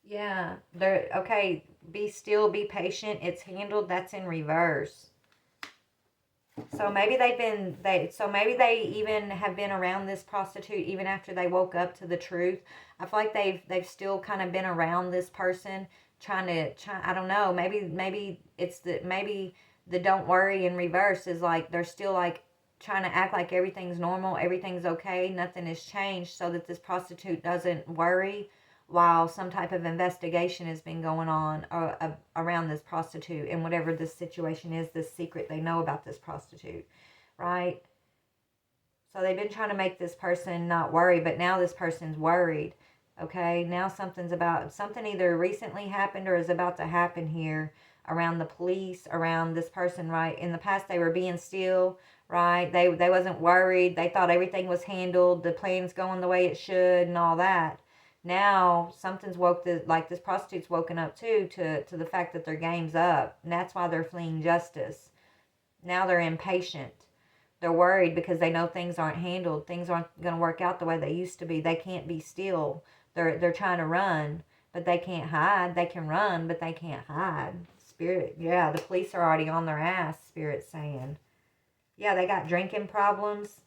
Yeah, they're okay. Be still, be patient. It's handled. That's in reverse. So maybe maybe they even have been around this prostitute even after they woke up to the truth. I feel like they've still kind of been around this person, trying. I don't know. Maybe it's the don't worry in reverse is like they're still like trying to act like everything's normal, everything's okay, nothing has changed, so that this prostitute doesn't worry while some type of investigation has been going on around this prostitute and whatever this situation is, this secret they know about this prostitute, right? So they've been trying to make this person not worry, but now this person's worried, okay? Now something either recently happened or is about to happen here around the police, around this person, right? In the past, they were being still, right? They wasn't worried. They thought everything was handled. The plan's going the way it should and all that. Now something's this prostitute's woken up too to the fact that their game's up, and that's why they're fleeing justice. Now they're impatient. They're worried because they know things aren't handled. Things aren't going to work out the way they used to be. They can't be still. They're trying to run, but they can't hide. They can run, but they can't hide. Spirit, yeah, the police are already on their ass. Spirit's saying, yeah, they got drinking problems.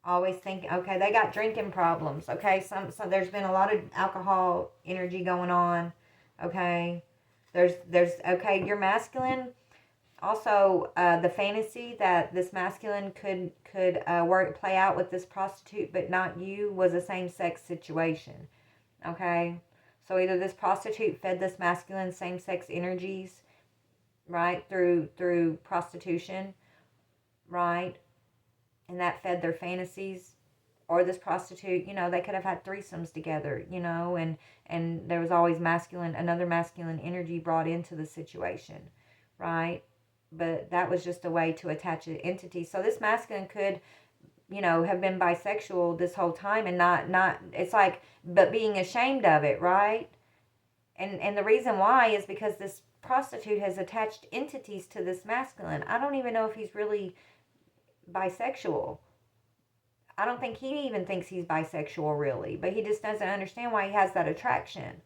Always thinking, okay, they got drinking problems, okay? So there's been a lot of alcohol energy going on, okay? There's okay, your masculine, also the fantasy that this masculine could play out with this prostitute, but not you, was a same-sex situation, okay? So either this prostitute fed this masculine same-sex energies, right, through prostitution, right? And that fed their fantasies, or this prostitute, they could have had threesomes together, and there was always another masculine energy brought into the situation, right? But that was just a way to attach an entity. So this masculine could, have been bisexual this whole time and not it's like, but being ashamed of it, right? And the reason why is because this prostitute has attached entities to this masculine. I don't even know if he's really bisexual. I don't think he even thinks he's bisexual really, but he just doesn't understand why he has that attraction.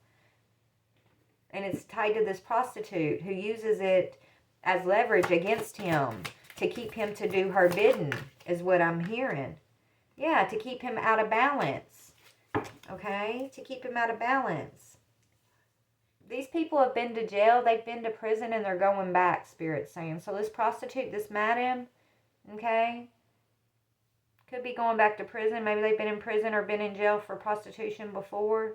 And it's tied to this prostitute who uses it as leverage against him to keep him to do her bidding, is what I'm hearing. Yeah, to keep him out of balance. Okay? To keep him out of balance. These people have been to jail, they've been to prison, and they're going back, Spirit's saying. So this prostitute, this madam, okay, could be going back to prison. Maybe they've been in prison or been in jail for prostitution before.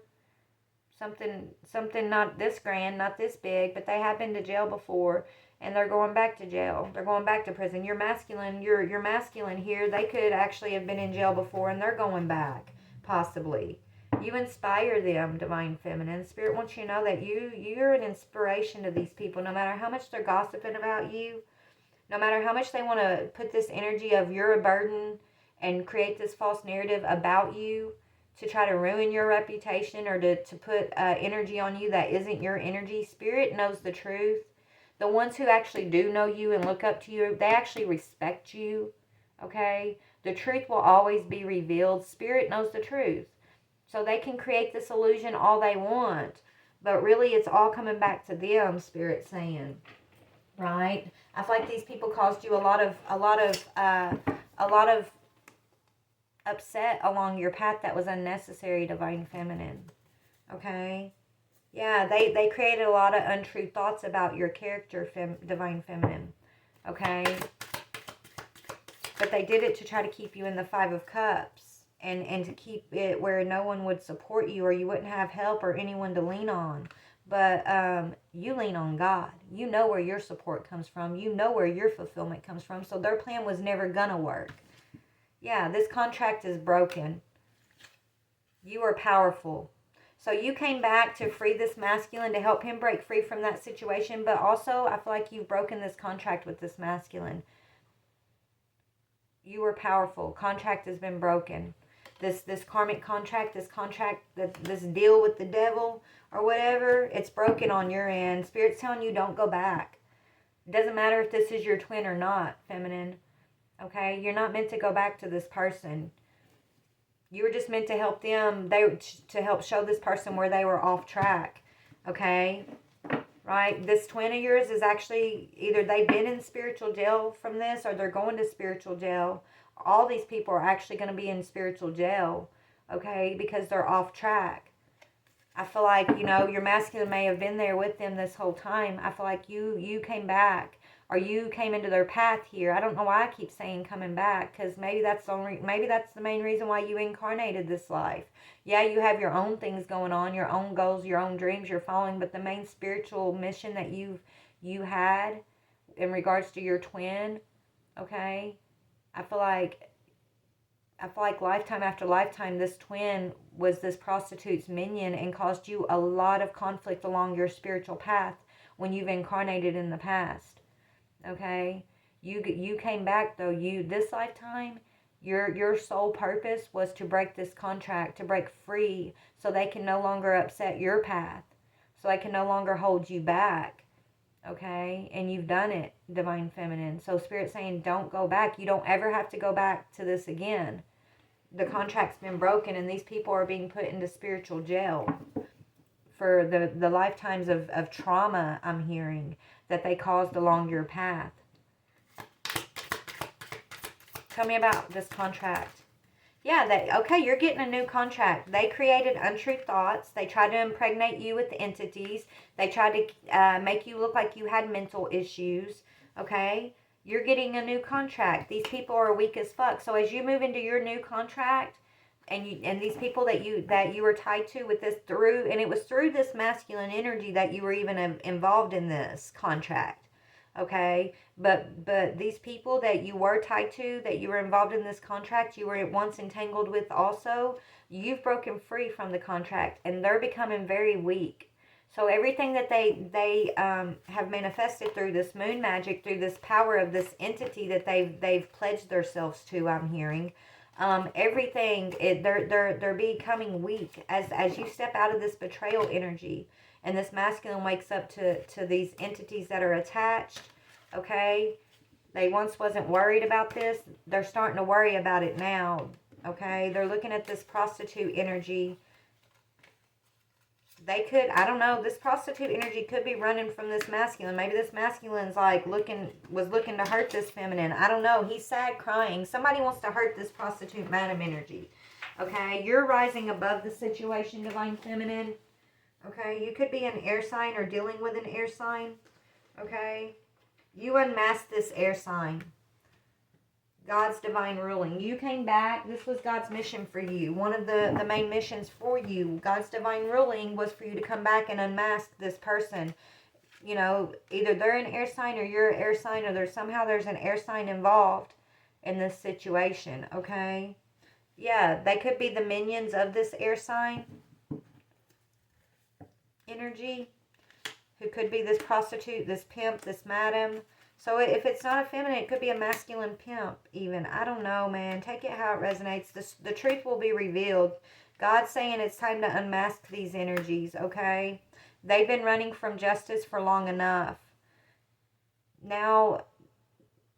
something not this grand, not this big, but they have been to jail before, and they're going back to jail. They're going back to prison. You're masculine. You're masculine here. They could actually have been in jail before, and they're going back, possibly. You inspire them, Divine Feminine. Spirit wants you to know that you're an inspiration to these people, no matter how much they're gossiping about you, no matter how much they want to put this energy of you're a burden and create this false narrative about you to try to ruin your reputation or to put energy on you that isn't your energy. Spirit knows the truth. The ones who actually do know you and look up to you, they actually respect you, okay? The truth will always be revealed. Spirit knows the truth. So they can create this illusion all they want, but really it's all coming back to them, Spirit saying, right? I feel like these people caused you a lot of upset along your path that was unnecessary, Divine Feminine. Okay? Yeah, they created a lot of untrue thoughts about your character, Divine Feminine. Okay? But they did it to try to keep you in the Five of Cups. And to keep it where no one would support you or you wouldn't have help or anyone to lean on. But you lean on God. You know where your support comes from. You know where your fulfillment comes from. So their plan was never gonna work. Yeah, this contract is broken. You are powerful. So you came back to free this masculine, to help him break free from that situation. But also, I feel like you've broken this contract with this masculine. You were powerful. Contract has been broken. This karmic contract, this deal with the devil or whatever, it's broken on your end. Spirit's telling you don't go back. It doesn't matter if this is your twin or not, Feminine. Okay? You're not meant to go back to this person. You were just meant to help them, to help show this person where they were off track. Okay? Right? This twin of yours is actually, either they've been in spiritual jail from this or they're going to spiritual jail. All these people are actually going to be in spiritual jail, okay, because they're off track. I feel like, your masculine may have been there with them this whole time. I feel like you came back, or you came into their path here. I don't know why I keep saying coming back, because maybe that's the main reason why you incarnated this life. Yeah, you have your own things going on, your own goals, your own dreams you're following, but the main spiritual mission that you had in regards to your twin, okay, I feel like lifetime after lifetime, this twin was this prostitute's minion and caused you a lot of conflict along your spiritual path when you've incarnated in the past. Okay? You came back though. This lifetime, your sole purpose was to break this contract, to break free, so they can no longer upset your path. So they can no longer hold you back. Okay, and you've done it, Divine Feminine. So Spirit's saying don't go back. You don't ever have to go back to this again. The contract's been broken and these people are being put into spiritual jail for the lifetimes of trauma I'm hearing that they caused along your path. Tell me about this contract. Yeah, okay, you're getting a new contract. They created untrue thoughts. They tried to impregnate you with entities. They tried to make you look like you had mental issues, okay? You're getting a new contract. These people are weak as fuck. So as you move into your new contract, and these people that you were tied to with this it was through this masculine energy that you were even involved in this contract. Okay, but these people that you were tied to, that you were involved in this contract, you were once entangled with also, you've broken free from the contract and they're becoming very weak. So everything that they have manifested through this moon magic, through this power of this entity that they've pledged themselves to, I'm hearing, everything, they're becoming weak as you step out of this betrayal energy. And this masculine wakes up to these entities that are attached, okay? They once wasn't worried about this. They're starting to worry about it now, okay? They're looking at this prostitute energy. They could, I don't know, this prostitute energy could be running from this masculine. Maybe this masculine's like was looking to hurt this feminine. I don't know. He's sad, crying. Somebody wants to hurt this prostitute madam energy, okay? You're rising above the situation, Divine Feminine. Okay, you could be an air sign or dealing with an air sign. Okay, you unmask this air sign. God's divine ruling. You came back. This was God's mission for you. One of the main missions for you. God's divine ruling was for you to come back and unmask this person. You know, either they're an air sign or you're an air sign, or there's an air sign involved in this situation, okay? Yeah, they could be the minions of this air sign energy, who could be this prostitute, this pimp, this madam. So if it's not a feminine, it could be a masculine pimp even. I don't know, man. Take it how it resonates. The truth will be revealed. God's saying it's time to unmask these energies, okay? They've been running from justice for long enough. Now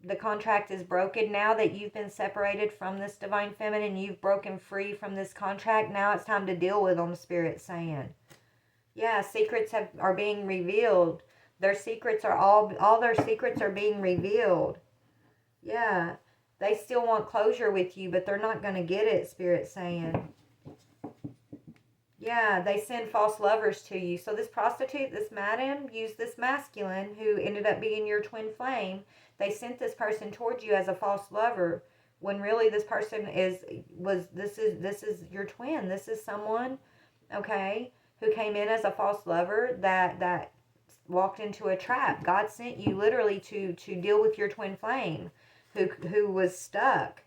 the contract is broken. Now that you've been separated from this divine feminine, you've broken free from this contract. Now it's time to deal with them, Spirit's saying. Yeah, secrets are being revealed. Their secrets are all their secrets are being revealed. Yeah, they still want closure with you, but they're not going to get it, Spirit's saying. Yeah, they send false lovers to you. So this prostitute, this madam, used this masculine who ended up being your twin flame. They sent this person towards you as a false lover, when really this person this is your twin. This is someone, okay, who came in as a false lover that walked into a trap. God sent you literally to deal with your twin flame who was stuck.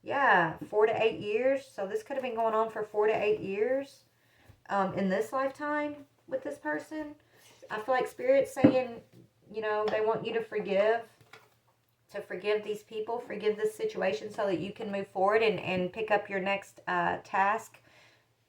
Yeah, 4 to 8 years. So this could have been going on for 4 to 8 years in this lifetime with this person. I feel like Spirit's saying, you know, they want you to forgive these people, forgive this situation so that you can move forward and pick up your next task,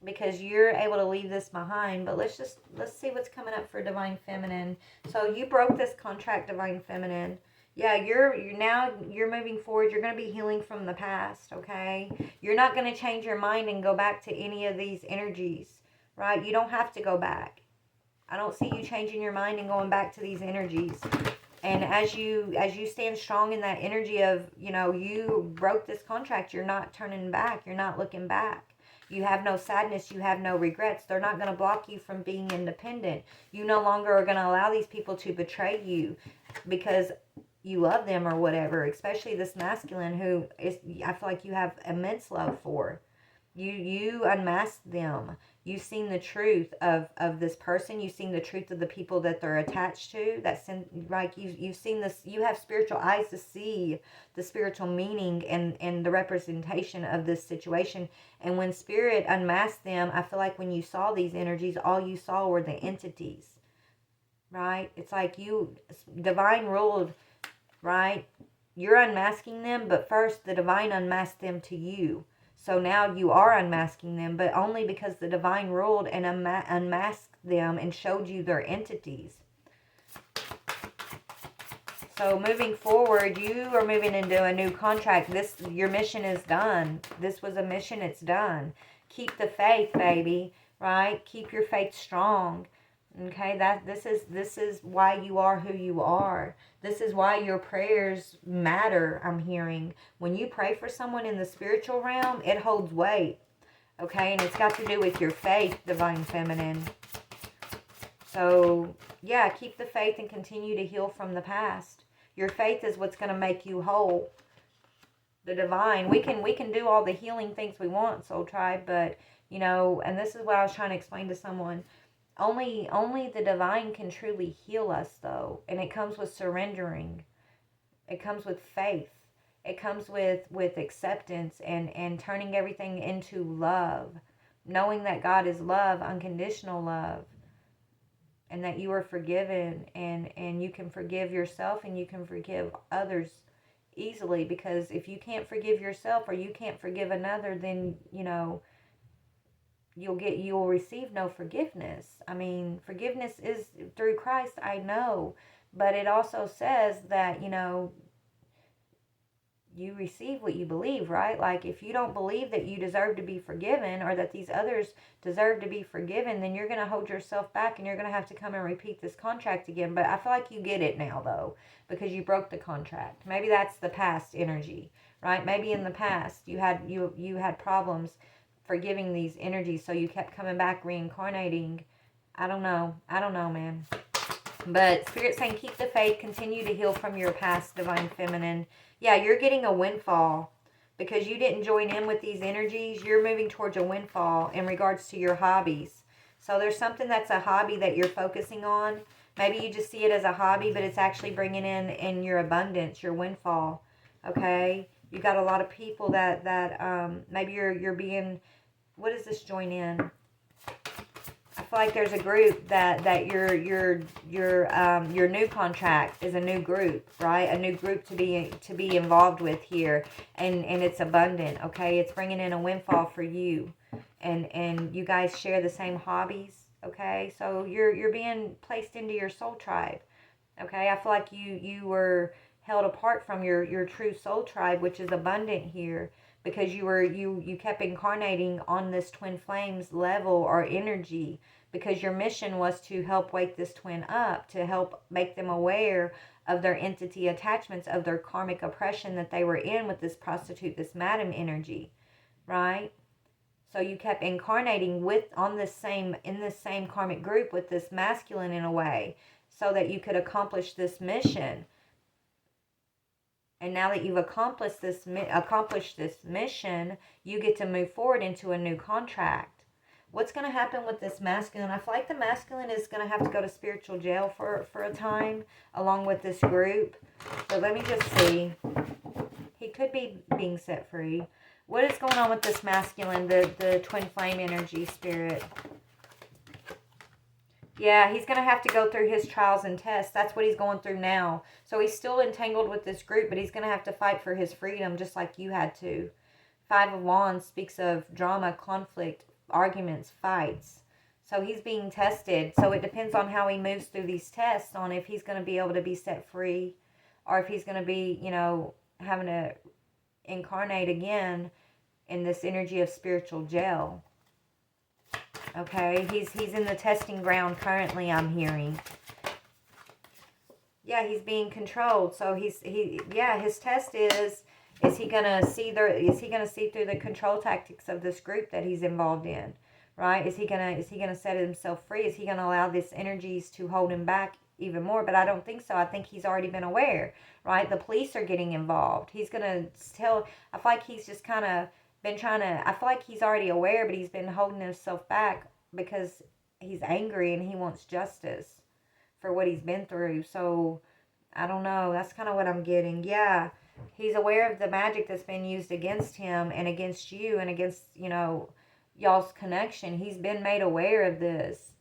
because you're able to leave this behind. But let's see what's coming up for Divine Feminine. So you broke this contract, Divine Feminine. Yeah, you're moving forward. You're going to be healing from the past, okay? You're not going to change your mind and go back to any of these energies, right? You don't have to go back. I don't see you changing your mind and going back to these energies. And as you stand strong in that energy of, you know, you broke this contract, you're not turning back. You're not looking back. You have no sadness. You have no regrets. They're not going to block you from being independent. You no longer are going to allow these people to betray you because you love them or whatever, especially this masculine who I feel like you have immense love for. You unmasked them. You've seen the truth of this person. You've seen the truth of the people that they're attached to. You've seen this. You have spiritual eyes to see the spiritual meaning and the representation of this situation. And when Spirit unmasked them, I feel like when you saw these energies, all you saw were the entities, right? It's like divine ruled, right? You're unmasking them, but first the divine unmasked them to you. So now you are unmasking them, but only because the divine ruled and unmasked them and showed you their entities. So moving forward, you are moving into a new contract. Your mission is done. This was a mission, it's done. Keep the faith, baby, right? Keep your faith strong. Okay, this is why you are who you are. This is why your prayers matter, I'm hearing. When you pray for someone in the spiritual realm, it holds weight. Okay, and it's got to do with your faith, Divine Feminine. So, yeah, keep the faith and continue to heal from the past. Your faith is what's going to make you whole. The divine, we can do all the healing things we want, Soul Tribe, but, you know, and this is what I was trying to explain to someone. Only the divine can truly heal us, though. And it comes with surrendering. It comes with faith. It comes with acceptance and turning everything into love. Knowing that God is love, unconditional love. And that you are forgiven. And you can forgive yourself and you can forgive others easily. Because if you can't forgive yourself or you can't forgive another, then, you know, you'll receive no forgiveness. I mean, forgiveness is through Christ, I know, but it also says that, you know, you receive what you believe, right? Like, if you don't believe that you deserve to be forgiven or that these others deserve to be forgiven, then you're going to hold yourself back and you're going to have to come and repeat this contract again. But I feel like you get it now, though, because you broke the contract. Maybe that's the past energy, right? Maybe in the past you had problems forgiving these energies, so you kept coming back, reincarnating. I don't know, man. But Spirit's saying keep the faith, continue to heal from your past, Divine Feminine. Yeah, you're getting a windfall because you didn't join in with these energies. You're moving towards a windfall in regards to your hobbies. So there's something that's a hobby that you're focusing on. Maybe you just see it as a hobby, but it's actually bringing in your abundance, your windfall. Okay? You got a lot of people that maybe you're being, what does this join in? I feel like there's a group that your new contract is a new group, right? A new group to be involved with here, and it's abundant. Okay, it's bringing in a windfall for you, and you guys share the same hobbies. Okay, so you're being placed into your soul tribe. Okay, I feel like you were held apart from your true soul tribe, which is abundant here, because you kept incarnating on this twin flames level or energy, because your mission was to help wake this twin up, to help make them aware of their entity attachments, of their karmic oppression that they were in with this prostitute, this madam energy, right? So you kept incarnating in this same karmic group with this masculine in a way, so that you could accomplish this mission. And now that you've accomplished this mission, you get to move forward into a new contract. What's going to happen with this masculine? I feel like the masculine is going to have to go to spiritual jail for a time, along with this group. But let me just see. He could be being set free. What is going on with this masculine, the twin flame energy spirit? Yeah, he's going to have to go through his trials and tests. That's what he's going through now. So he's still entangled with this group, but he's going to have to fight for his freedom just like you had to. Five of Wands speaks of drama, conflict, arguments, fights. So he's being tested. So it depends on how he moves through these tests, on if he's going to be able to be set free, or if he's going to be, having to incarnate again in this energy of spiritual jail. Okay, he's in the testing ground currently, I'm hearing. Yeah, he's being controlled. So his test is he gonna see through the control tactics of this group that he's involved in, right? Is he gonna set himself free? Is he gonna allow these energies to hold him back even more? But I don't think so. I think he's already been aware, right? The police are getting involved. He's gonna tell. I feel like he's just kind of been trying to. I feel like he's already aware, but he's been holding himself back because he's angry and he wants justice for what he's been through. So I don't know. That's kind of what I'm getting. Yeah, he's aware of the magic that's been used against him and against you and against, y'all's connection. He's been made aware of this.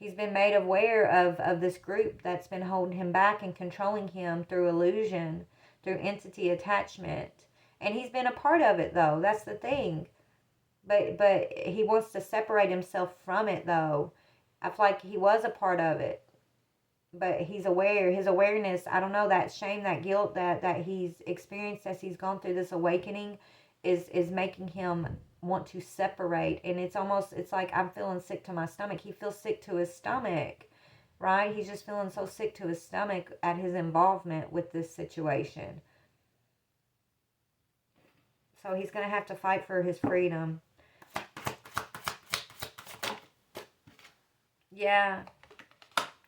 He's been made aware of this group that's been holding him back and controlling him through illusion, through entity attachment. And he's been a part of it, though. That's the thing. But he wants to separate himself from it, though. I feel like he was a part of it. But he's aware. His awareness, I don't know, that shame, that guilt that he's experienced as he's gone through this awakening is making him want to separate. And it's like, I'm feeling sick to my stomach. He feels sick to his stomach, right? He's just feeling so sick to his stomach at his involvement with this situation. So he's going to have to fight for his freedom. Yeah.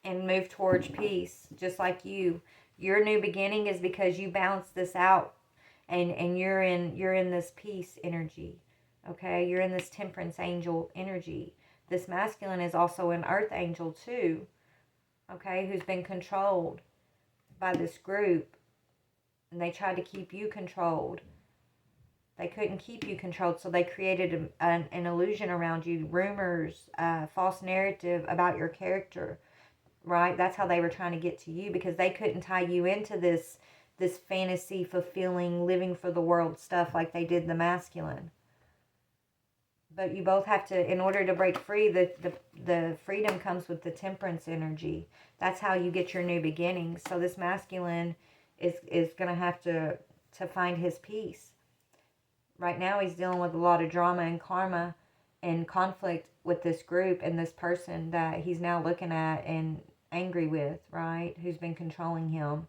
And move towards peace, just like you. Your new beginning is because you balance this out, and you're in this peace energy. Okay, you're in this temperance angel energy. This masculine is also an earth angel too. Okay, who's been controlled by this group, and they tried to keep you controlled. They couldn't keep you controlled, so they created an illusion around you, rumors, false narrative about your character. Right? That's how they were trying to get to you, because they couldn't tie you into this fantasy fulfilling, living for the world stuff like they did the masculine. But you both have to, in order to break free, the freedom comes with the temperance energy. That's how you get your new beginnings. So this masculine is going to have to find his peace. Right now he's dealing with a lot of drama and karma and conflict with this group and this person that he's now looking at and angry with, right? Who's been controlling him.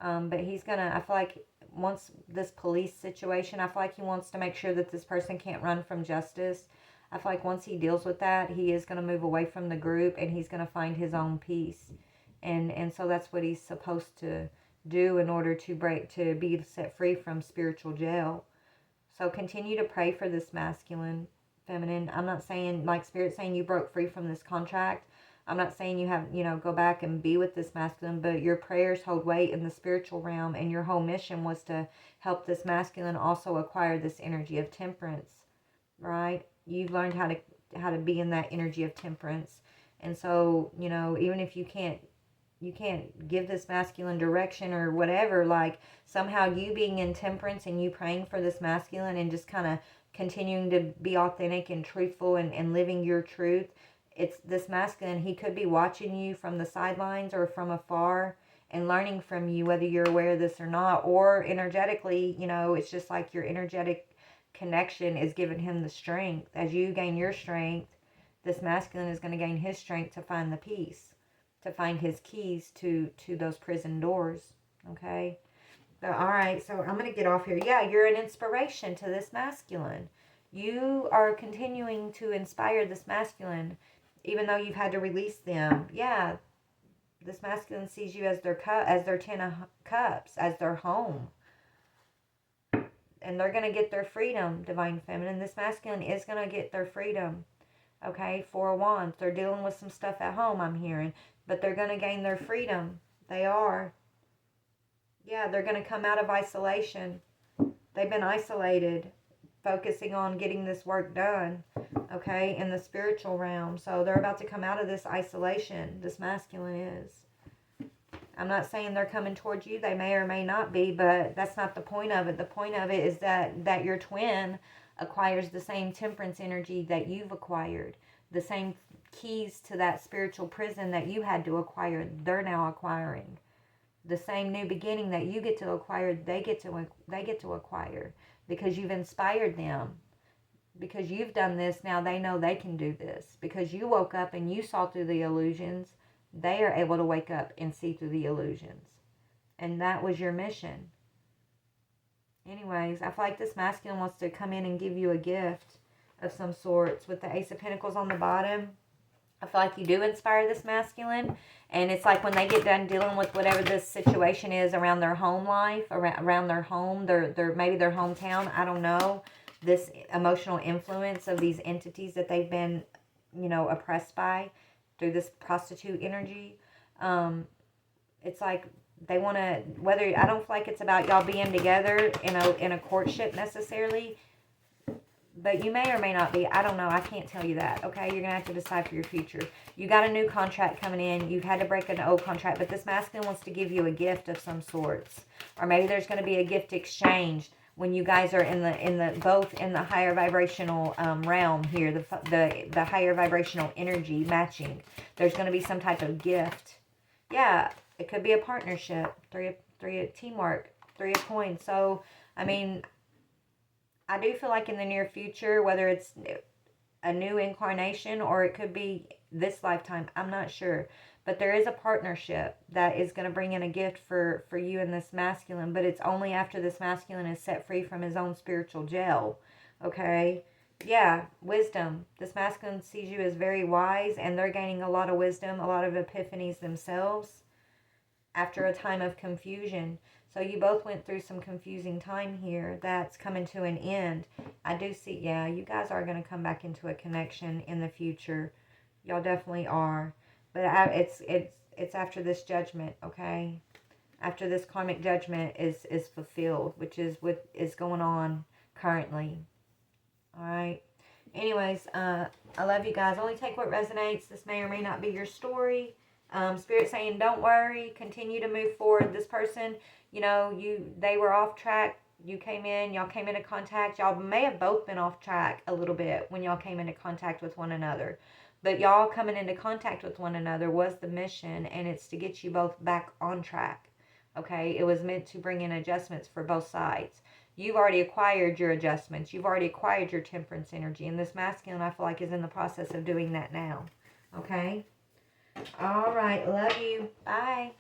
But he's gonna, I feel like once this police situation, I feel like he wants to make sure that this person can't run from justice. I feel like once he deals with that, he is going to move away from the group and he's going to find his own peace. And so that's what he's supposed to do in order to be set free from spiritual jail. So continue to pray for this masculine, feminine. I'm not saying, like Spirit saying you broke free from this contract. I'm not saying you have, go back and be with this masculine, but your prayers hold weight in the spiritual realm, and your whole mission was to help this masculine also acquire this energy of temperance, right? You've learned how to be in that energy of temperance. And so, even if you can't give this masculine direction or whatever, like somehow you being in temperance and you praying for this masculine and just kind of continuing to be authentic and truthful and living your truth. It's this masculine, he could be watching you from the sidelines or from afar and learning from you, whether you're aware of this or not, or energetically, it's just like your energetic connection is giving him the strength. As you gain your strength, this masculine is going to gain his strength to find the peace, to find his keys to those prison doors. Okay. So, all right. So I'm going to get off here. Yeah, you're an inspiration to this masculine. You are continuing to inspire this masculine, even though you've had to release them. Yeah. This masculine sees you as their 10 of cups, as their home. And they're going to get their freedom, divine feminine. This masculine is going to get their freedom. Okay, 4 of Wands. They're dealing with some stuff at home, I'm hearing. But they're going to gain their freedom. They are. Yeah, they're going to come out of isolation. They've been isolated, focusing on getting this work done, okay, in the spiritual realm. So they're about to come out of this isolation. This masculine is. I'm not saying they're coming towards you. They may or may not be, but that's not the point of it. The point of it is that your twin acquires the same temperance energy that you've acquired. The same keys to that spiritual prison that you had to acquire, they're now acquiring. The same new beginning that you get to acquire, they get to acquire, because you've inspired them. Because you've done this, now they know they can do this. Because you woke up and you saw through the illusions, they are able to wake up and see through the illusions. And that was your mission. Anyways, I feel like this masculine wants to come in and give you a gift of some sorts. With the Ace of Pentacles on the bottom, I feel like you do inspire this masculine. And it's like when they get done dealing with whatever this situation is around their home life, around their home, maybe their hometown, I don't know. This emotional influence of these entities that they've been, oppressed by through this prostitute energy. It's like they want to, I don't feel like it's about y'all being together in a courtship necessarily, but you may or may not be. I don't know. I can't tell you that. Okay, you're gonna have to decide for your future. You got a new contract coming in. You've had to break an old contract, but this masculine wants to give you a gift of some sorts, or maybe there's going to be a gift exchange when you guys are both in the higher vibrational realm here, the higher vibrational energy matching. There's going to be some type of gift. Yeah, it could be a partnership, three of teamwork, 3 of coins. So, I mean, I do feel like in the near future, whether it's a new incarnation or it could be this lifetime, I'm not sure. But there is a partnership that is going to bring in a gift for you and this masculine. But it's only after this masculine is set free from his own spiritual jail. Okay? Yeah, wisdom. This masculine sees you as very wise, and they're gaining a lot of wisdom, a lot of epiphanies themselves after a time of confusion. So you both went through some confusing time here that's coming to an end. I do see, yeah, you guys are going to come back into a connection in the future. Y'all definitely are. But it's after this judgment, okay? After this karmic judgment is fulfilled, which is what is going on currently. All right. Anyways, I love you guys. Only take what resonates. This may or may not be your story. Spirit saying, don't worry. Continue to move forward. This person, they were off track. You came in. Y'all came into contact. Y'all may have both been off track a little bit when y'all came into contact with one another. But y'all coming into contact with one another was the mission, and it's to get you both back on track. Okay? It was meant to bring in adjustments for both sides. You've already acquired your adjustments. You've already acquired your temperance energy. And this masculine, I feel like, is in the process of doing that now. Okay? All right. Love you. Bye.